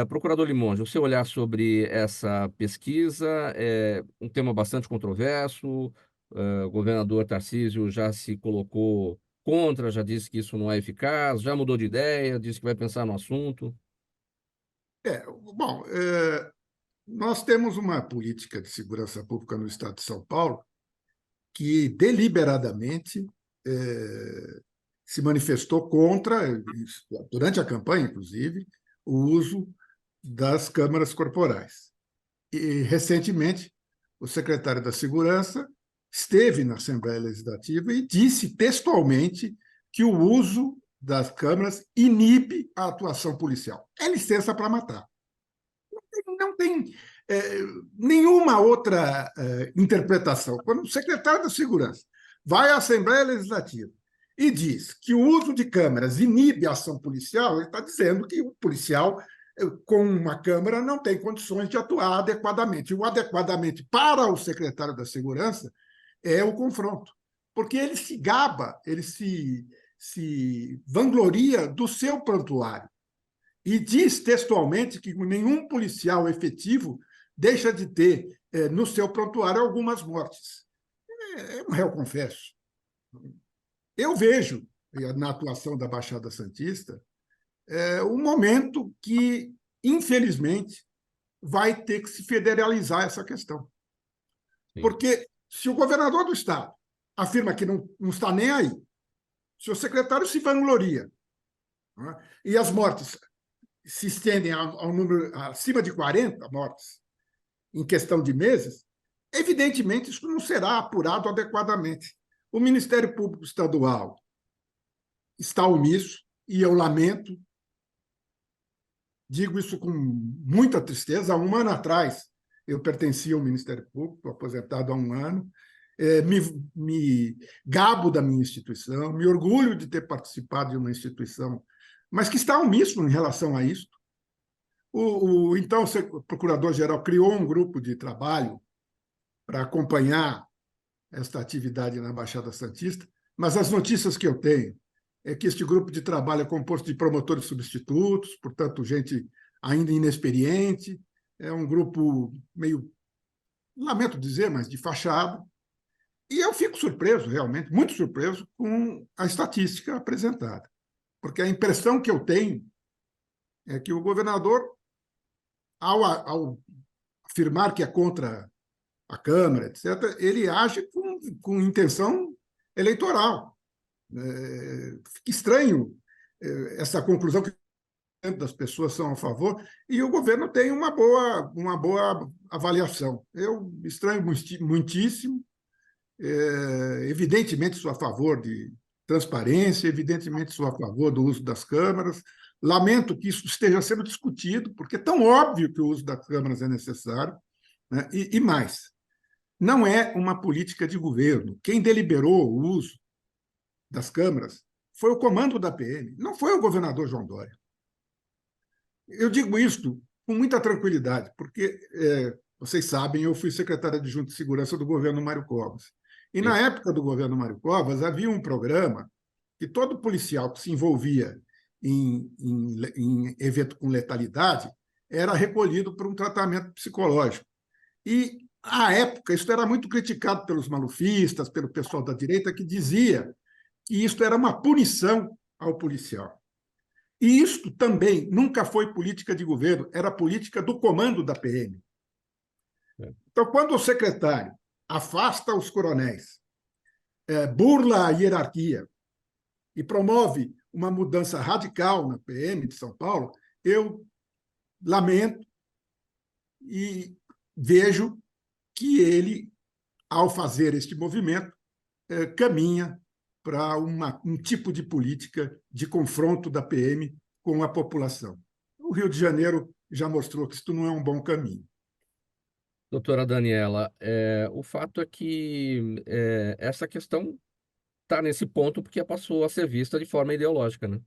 Procurador Limonge, o seu olhar sobre essa pesquisa é um tema bastante controverso. O governador Tarcísio já se colocou contra, já disse que isso não é eficaz, já mudou de ideia, disse que vai pensar no assunto. Bom, nós temos uma política de segurança pública no estado de São Paulo que deliberadamente se manifestou contra, durante a campanha, inclusive, o uso das câmaras corporais. E, recentemente, o secretário da Segurança esteve na Assembleia Legislativa e disse textualmente que o uso das câmaras inibe a atuação policial. É licença para matar. Não tem nenhuma outra interpretação. Quando o secretário da Segurança vai à Assembleia Legislativa e diz que o uso de câmeras inibe a ação policial, ele está dizendo que o policial, com uma câmera, não tem condições de atuar adequadamente. E o adequadamente para o secretário da Segurança é o confronto, porque ele se gaba, ele se vangloria do seu prontuário e diz textualmente que nenhum policial efetivo deixa de ter no seu prontuário algumas mortes. É um réu confesso. Eu vejo na atuação da Baixada Santista um momento que, infelizmente, vai ter que se federalizar essa questão. Sim. Porque se o governador do estado afirma que não está nem aí, se o secretário se vangloria, né, e as mortes se estendem ao número acima de 40 mortes em questão de meses, evidentemente isso não será apurado adequadamente. O Ministério Público Estadual está omisso, e eu lamento, digo isso com muita tristeza. Há um ano atrás, eu pertencia ao Ministério Público, aposentado há um ano, me gabo da minha instituição, me orgulho de ter participado de uma instituição, mas que está omisso em relação a isso. Então, o Procurador-Geral criou um grupo de trabalho para acompanhar esta atividade na Baixada Santista, mas as notícias que eu tenho é que este grupo de trabalho é composto de promotores substitutos, portanto, gente ainda inexperiente, é um grupo meio, lamento dizer, mas de fachada, E eu fico surpreso, realmente, muito surpreso com a estatística apresentada, porque a impressão que eu tenho é que o governador, ao afirmar que é contra a Câmara, etc., ele age com intenção eleitoral. Fica estranho essa conclusão que das pessoas são a favor, e o governo tem uma boa avaliação. Eu estranho muitíssimo. Evidentemente sou a favor de transparência, evidentemente sou a favor do uso das câmaras. Lamento que isso esteja sendo discutido, porque é tão óbvio que o uso das câmaras é necessário, né? E mais, não é uma política de governo. Quem deliberou o uso das câmaras foi o comando da PM, não foi o governador João Dória. Eu digo isto com muita tranquilidade, porque, vocês sabem, eu fui secretário adjunto de segurança do governo Mário Covas. E, na época do governo Mário Covas, havia um programa que todo policial que se envolvia em evento com letalidade era recolhido para um tratamento psicológico. E, à época, isso era muito criticado pelos malufistas, pelo pessoal da direita, que dizia que isso era uma punição ao policial. E isto também nunca foi política de governo, era política do comando da PM. Então, quando o secretário afasta os coronéis, burla a hierarquia e promove uma mudança radical na PM de São Paulo, eu lamento e vejo que ele, ao fazer este movimento, caminha para um tipo de política de confronto da PM com a população. O Rio de Janeiro já mostrou que isso não é um bom caminho. Doutora Daniela, o fato é que essa questão está nesse ponto porque passou a ser vista de forma ideológica, né?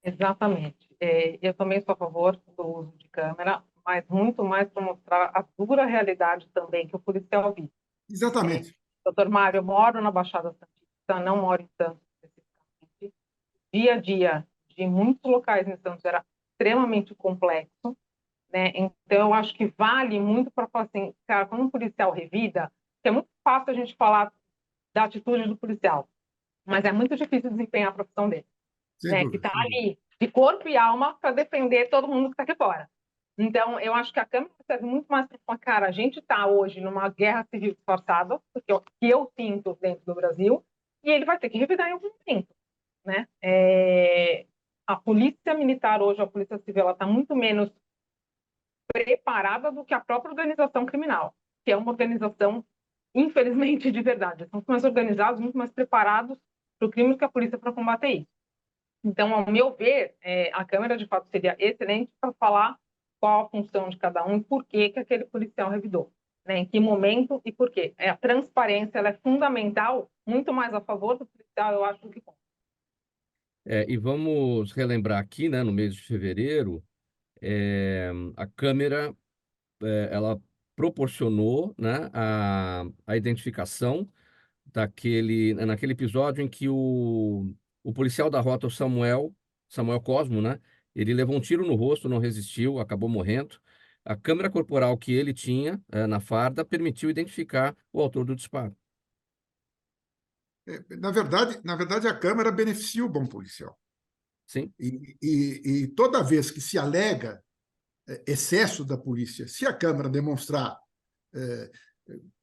Exatamente. Eu também sou a favor do uso de câmera, mas muito mais para mostrar a dura realidade também que o policial vive. Exatamente. Doutor Mário, eu moro na Baixada Santista, não moro em Santos especificamente. Dia a dia de muitos locais em Santos era extremamente complexo, né? Então, eu acho que vale muito para falar assim, cara, quando um policial revida, que é muito fácil a gente falar da atitude do policial, mas é muito difícil desempenhar a profissão dele, né? Que está ali de corpo e alma para defender todo mundo que está aqui fora. Então, eu acho que a Câmara serve muito mais para falar, cara, a gente está hoje numa guerra civil disfarçada, porque é o que eu sinto dentro do Brasil, e ele vai ter que revidar em algum momento, né? A polícia militar hoje, a polícia civil, ela está muito menos preparada do que a própria organização criminal, que é uma organização, infelizmente, de verdade. São muito mais organizados, muito mais preparados para o crime do que a polícia para combater isso. Então, ao meu ver, a Câmara, de fato, seria excelente para falar qual a função de cada um e por que aquele policial revidou, né? Em que momento e por quê. A transparência ela é fundamental, muito mais a favor do policial, eu acho, do que contra. E vamos relembrar aqui, né, no mês de fevereiro, a Câmara ela proporcionou, né, a identificação naquele episódio em que o policial da rota, o Samuel Cosmo, né, ele levou um tiro no rosto, não resistiu, acabou morrendo. A câmera corporal que ele tinha na farda permitiu identificar o autor do disparo. Na verdade, a Câmara beneficia o bom policial. Sim. E toda vez que se alega excesso da polícia, se a Câmara demonstrar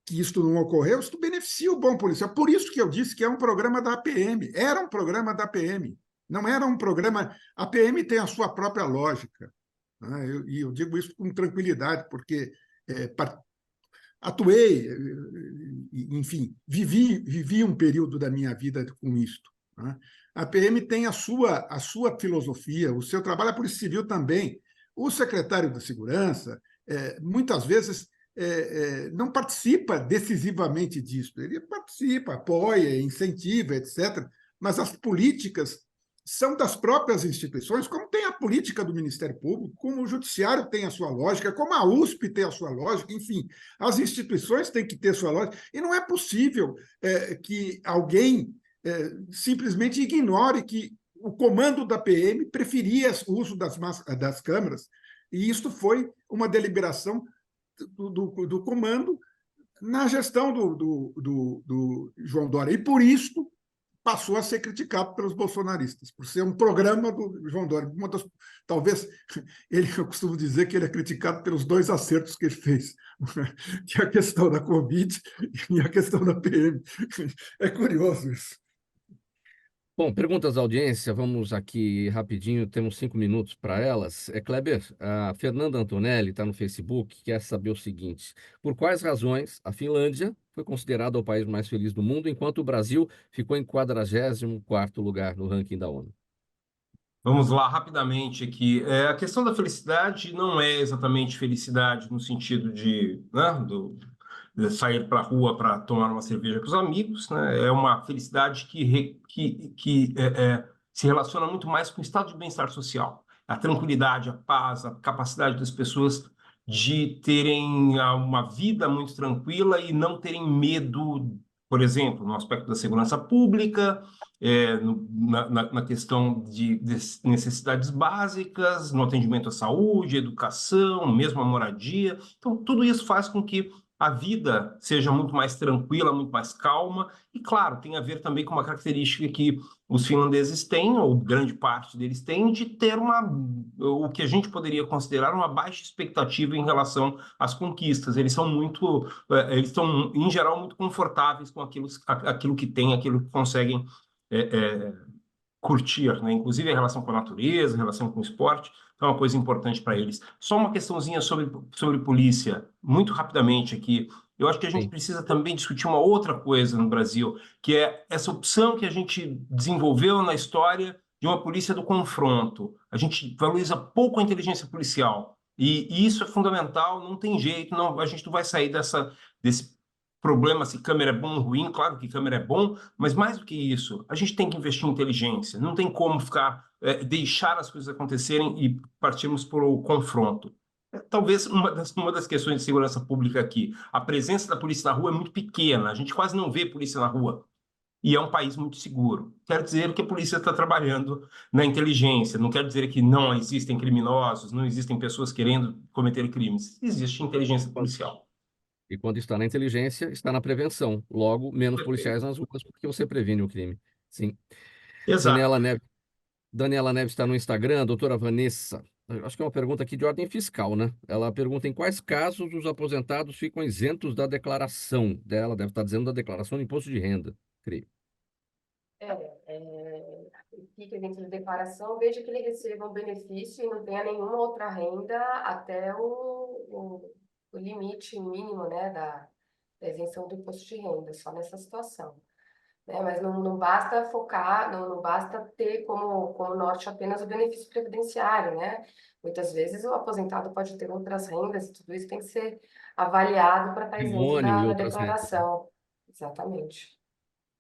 que isto não ocorreu, isso beneficia o bom policial. Por isso que eu disse que é um programa da APM. Era um programa da APM. Não era um programa... A PM tem a sua própria lógica, né? E eu digo isso com tranquilidade, porque atuei, enfim, vivi um período da minha vida com isto, né? A PM tem a sua filosofia, o seu trabalho, a Polícia Civil também. O secretário da Segurança, muitas vezes, não participa decisivamente disso. Ele participa, apoia, incentiva, etc. Mas as políticas são das próprias instituições, como tem a política do Ministério Público, como o Judiciário tem a sua lógica, como a USP tem a sua lógica, enfim, as instituições têm que ter sua lógica, e não é possível que alguém simplesmente ignore que o comando da PM preferia o uso das câmeras, e isso foi uma deliberação do comando na gestão do João Dória. E, por isso, passou a ser criticado pelos bolsonaristas, por ser um programa do João Dória. Talvez, eu costumo dizer que ele é criticado pelos 2 acertos que ele fez, que é a questão da Covid e a questão da PM. É curioso isso. Bom, perguntas da audiência, vamos aqui rapidinho, temos 5 minutos para elas. Kleber, a Fernanda Antonelli está no Facebook, quer saber o seguinte: por quais razões a Finlândia foi considerada o país mais feliz do mundo, enquanto o Brasil ficou em 44º lugar no ranking da ONU? Vamos lá, rapidamente aqui. A questão da felicidade não é exatamente felicidade no sentido de, né, de sair para a rua para tomar uma cerveja com os amigos, né? É uma felicidade que se relaciona muito mais com o estado de bem-estar social. A tranquilidade, a paz, a capacidade das pessoas de terem uma vida muito tranquila e não terem medo, por exemplo, no aspecto da segurança pública, na questão de necessidades básicas, no atendimento à saúde, educação, mesmo a moradia. Então, tudo isso faz com que a vida seja muito mais tranquila, muito mais calma, e, claro, tem a ver também com uma característica que os finlandeses têm, ou grande parte deles tem, de ter o que a gente poderia considerar uma baixa expectativa em relação às conquistas. Eles estão, em geral, muito confortáveis com aquilo que têm, aquilo que conseguem curtir, né? Inclusive a relação com a natureza, a relação com o esporte, é uma coisa importante para eles. Só uma questãozinha sobre polícia, muito rapidamente aqui. Eu acho que a gente precisa também discutir uma outra coisa no Brasil, que é essa opção que a gente desenvolveu na história de uma polícia do confronto. A gente valoriza pouco a inteligência policial, e isso é fundamental, não tem jeito, não, a gente não vai sair desse problema se câmera é bom ou ruim. Claro que câmera é bom, mas mais do que isso, a gente tem que investir em inteligência. Não tem como deixar as coisas acontecerem e partirmos para o confronto. Talvez uma das questões de segurança pública aqui, a presença da polícia na rua é muito pequena, a gente quase não vê polícia na rua. E é um país muito seguro. Quero dizer que a polícia está trabalhando na inteligência, não quer dizer que não existem criminosos, não existem pessoas querendo cometer crimes. Existe inteligência policial. E quando está na inteligência, está na prevenção. Logo, menos policiais nas ruas, porque você previne o crime. Sim. Exato. Daniela Neves está no Instagram, doutora Vanessa. Acho que é uma pergunta aqui de ordem fiscal, né? Ela pergunta em quais casos os aposentados ficam isentos da declaração dela, deve estar dizendo da declaração de imposto de renda, creio. Fica dentro da declaração, veja que ele receba um benefício e não tenha nenhuma outra renda até o limite mínimo, né, da isenção do imposto de renda, só nessa situação. Né? Mas não basta focar, não basta ter como norte apenas o benefício previdenciário, né? Muitas vezes o aposentado pode ter outras rendas e tudo isso tem que ser avaliado para estar isento Patrimônio e da outras rendas. declaração. Exatamente.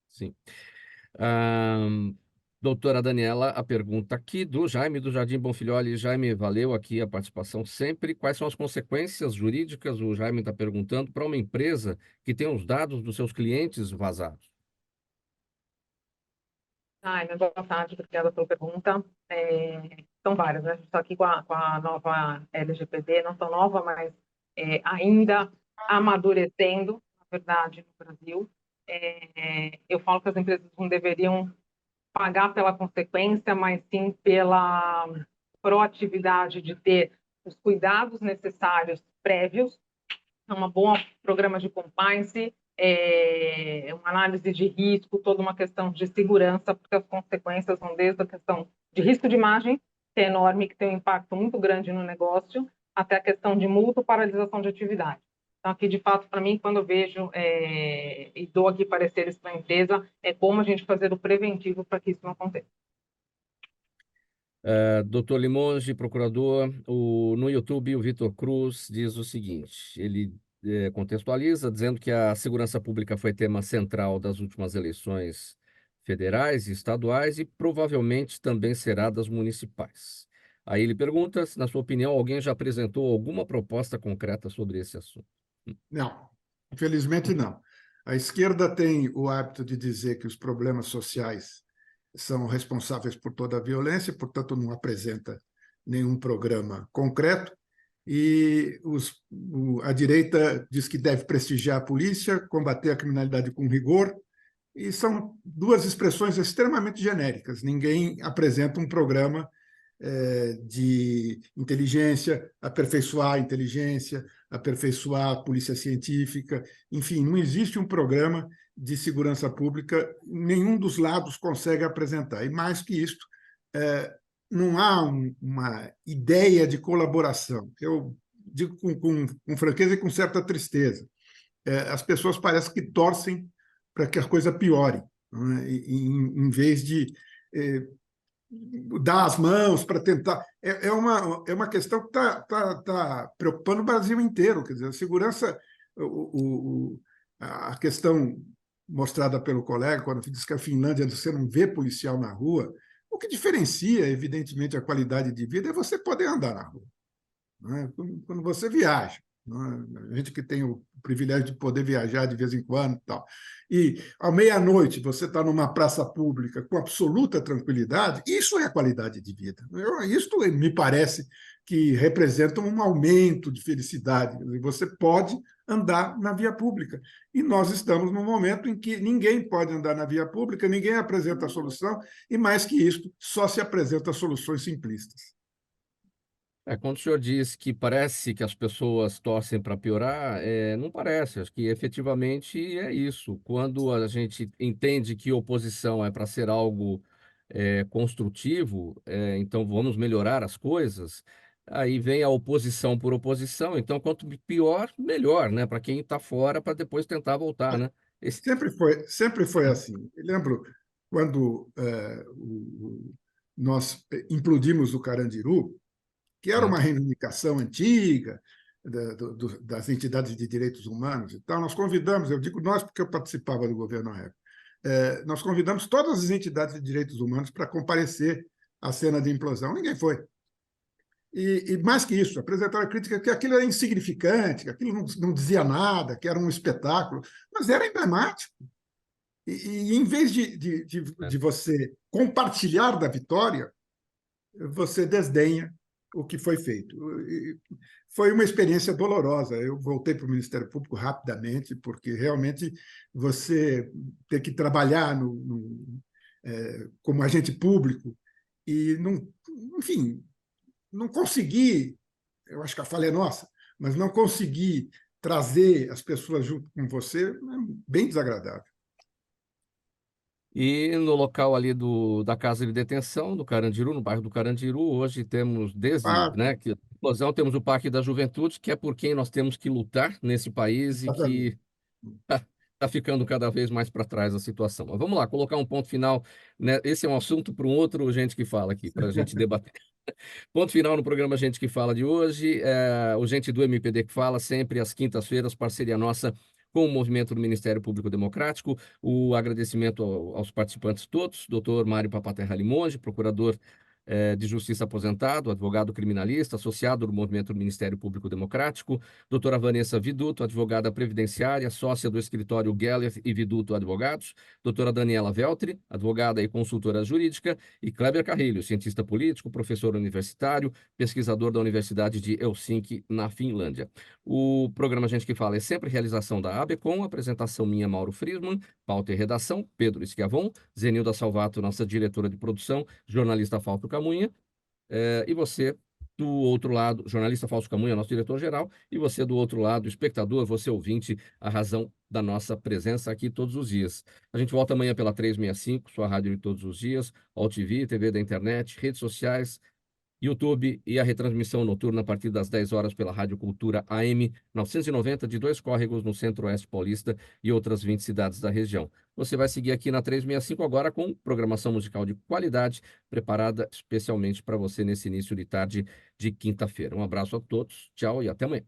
Sim. Doutora Daniela, a pergunta aqui do Jaime do Jardim Bonfilholi. Jaime, valeu aqui a participação sempre. Quais são as consequências jurídicas, o Jaime está perguntando, para uma empresa que tem os dados dos seus clientes vazados? Boa tarde, obrigada pela pergunta. São várias, né? A gente está aqui com a nova LGPD, não tão nova, mas ainda amadurecendo, na verdade, no Brasil. Eu falo que as empresas não deveriam pagar pela consequência, mas sim pela proatividade de ter os cuidados necessários prévios, um bom programa de compliance, uma análise de risco, toda uma questão de segurança, porque as consequências vão desde a questão de risco de imagem, que é enorme, que tem um impacto muito grande no negócio, até a questão de multa ou paralisação de atividade. Então, aqui, de fato, para mim, quando eu vejo e dou aqui pareceres para a empresa, é como a gente fazer o preventivo para que isso não aconteça. Doutor Limonge, procurador, no YouTube o Vitor Cruz diz o seguinte, ele contextualiza dizendo que a segurança pública foi tema central das últimas eleições federais e estaduais e provavelmente também será das municipais. Aí ele pergunta se, na sua opinião, alguém já apresentou alguma proposta concreta sobre esse assunto. Não, infelizmente não. A esquerda tem o hábito de dizer que os problemas sociais são responsáveis por toda a violência, portanto, não apresenta nenhum programa concreto. e a direita diz que deve prestigiar a polícia, combater a criminalidade com rigor, e são duas expressões extremamente genéricas. Ninguém apresenta um programa de inteligência, aperfeiçoar a inteligência, aperfeiçoar a polícia científica, enfim, não existe um programa de segurança pública, nenhum dos lados consegue apresentar. E mais que isto, não há uma ideia de colaboração. Eu digo com franqueza e com certa tristeza. As pessoas parecem que torcem para que a coisa piore, né? Em vez de dar as mãos para tentar. É uma questão que tá preocupando o Brasil inteiro. Quer dizer, a segurança, a questão mostrada pelo colega, quando diz que a Finlândia você não vê policial na rua, o que diferencia, evidentemente, a qualidade de vida é você poder andar na rua, né? Quando você viaja. A gente que tem o privilégio de poder viajar de vez em quando e tal. E, à meia-noite, você está numa praça pública com absoluta tranquilidade, isso é qualidade de vida. Isso me parece que representa um aumento de felicidade. Você pode andar na via pública. E nós estamos num momento em que ninguém pode andar na via pública, ninguém apresenta a solução, e, mais que isso, só se apresenta soluções simplistas. Quando o senhor diz que parece que as pessoas torcem para piorar, não parece. Acho que efetivamente é isso. Quando a gente entende que oposição é para ser algo construtivo, então vamos melhorar as coisas, aí vem a oposição por oposição. Então, quanto pior, melhor, né? Para quem está fora, para depois tentar voltar, né? Sempre foi assim. Eu lembro quando nós implodimos o Carandiru, que era uma reivindicação antiga das entidades de direitos humanos e tal. Nós convidamos, eu digo nós porque eu participava do governo na época, nós convidamos todas as entidades de direitos humanos para comparecer à cena de implosão. Ninguém foi. E mais que isso, apresentaram a crítica que aquilo era insignificante, que aquilo não dizia nada, que era um espetáculo, mas era emblemático. E em vez de você compartilhar da vitória, você desdenha o que foi feito. Foi uma experiência dolorosa. Eu voltei para o Ministério Público rapidamente, porque realmente você ter que trabalhar como agente público e, enfim, não conseguir, eu acho que a falha é nossa, mas não conseguir trazer as pessoas junto com você é bem desagradável. E no local ali da casa de detenção do Carandiru, no bairro do Carandiru, hoje temos, desde, né, que a explosão, temos o Parque da Juventude, que é por quem nós temos que lutar nesse país e que está ficando cada vez mais para trás a situação. Mas vamos lá, colocar um ponto final, né? Esse é um assunto para um outro Gente que Fala aqui, para a gente debater. Ponto final no programa Gente que Fala de hoje. O Gente do MPD que Fala, sempre às quintas-feiras, parceria nossa com o movimento do Ministério Público Democrático. O agradecimento aos participantes todos, doutor Mário Papaterra Limonge, procurador de Justiça aposentado, advogado criminalista, associado do movimento do Ministério Público Democrático, doutora Vanessa Viduto, advogada previdenciária, sócia do escritório Geller e Viduto Advogados, doutora Daniela Veltri, advogada e consultora jurídica, e Kleber Carrilho, cientista político, professor universitário, pesquisador da Universidade de Helsinki, na Finlândia. O programa Gente que Fala é sempre realização da ABCOM, apresentação minha, Mauro Friesman, pauta e redação, Pedro Schiavon, Zenilda Salvato, nossa diretora de produção, jornalista Fausto Camunha, e você do outro lado, jornalista Fausto Camunha, nosso diretor-geral, e você do outro lado, espectador, você ouvinte, a razão da nossa presença aqui todos os dias. A gente volta amanhã pela 365, sua rádio de todos os dias, TV, TV da internet, redes sociais, YouTube e a retransmissão noturna a partir das 10 horas pela Rádio Cultura AM 990 de Dois Córregos, no Centro-Oeste Paulista e outras 20 cidades da região. Você vai seguir aqui na 365 agora com programação musical de qualidade, preparada especialmente para você nesse início de tarde de quinta-feira. Um abraço a todos, tchau e até amanhã.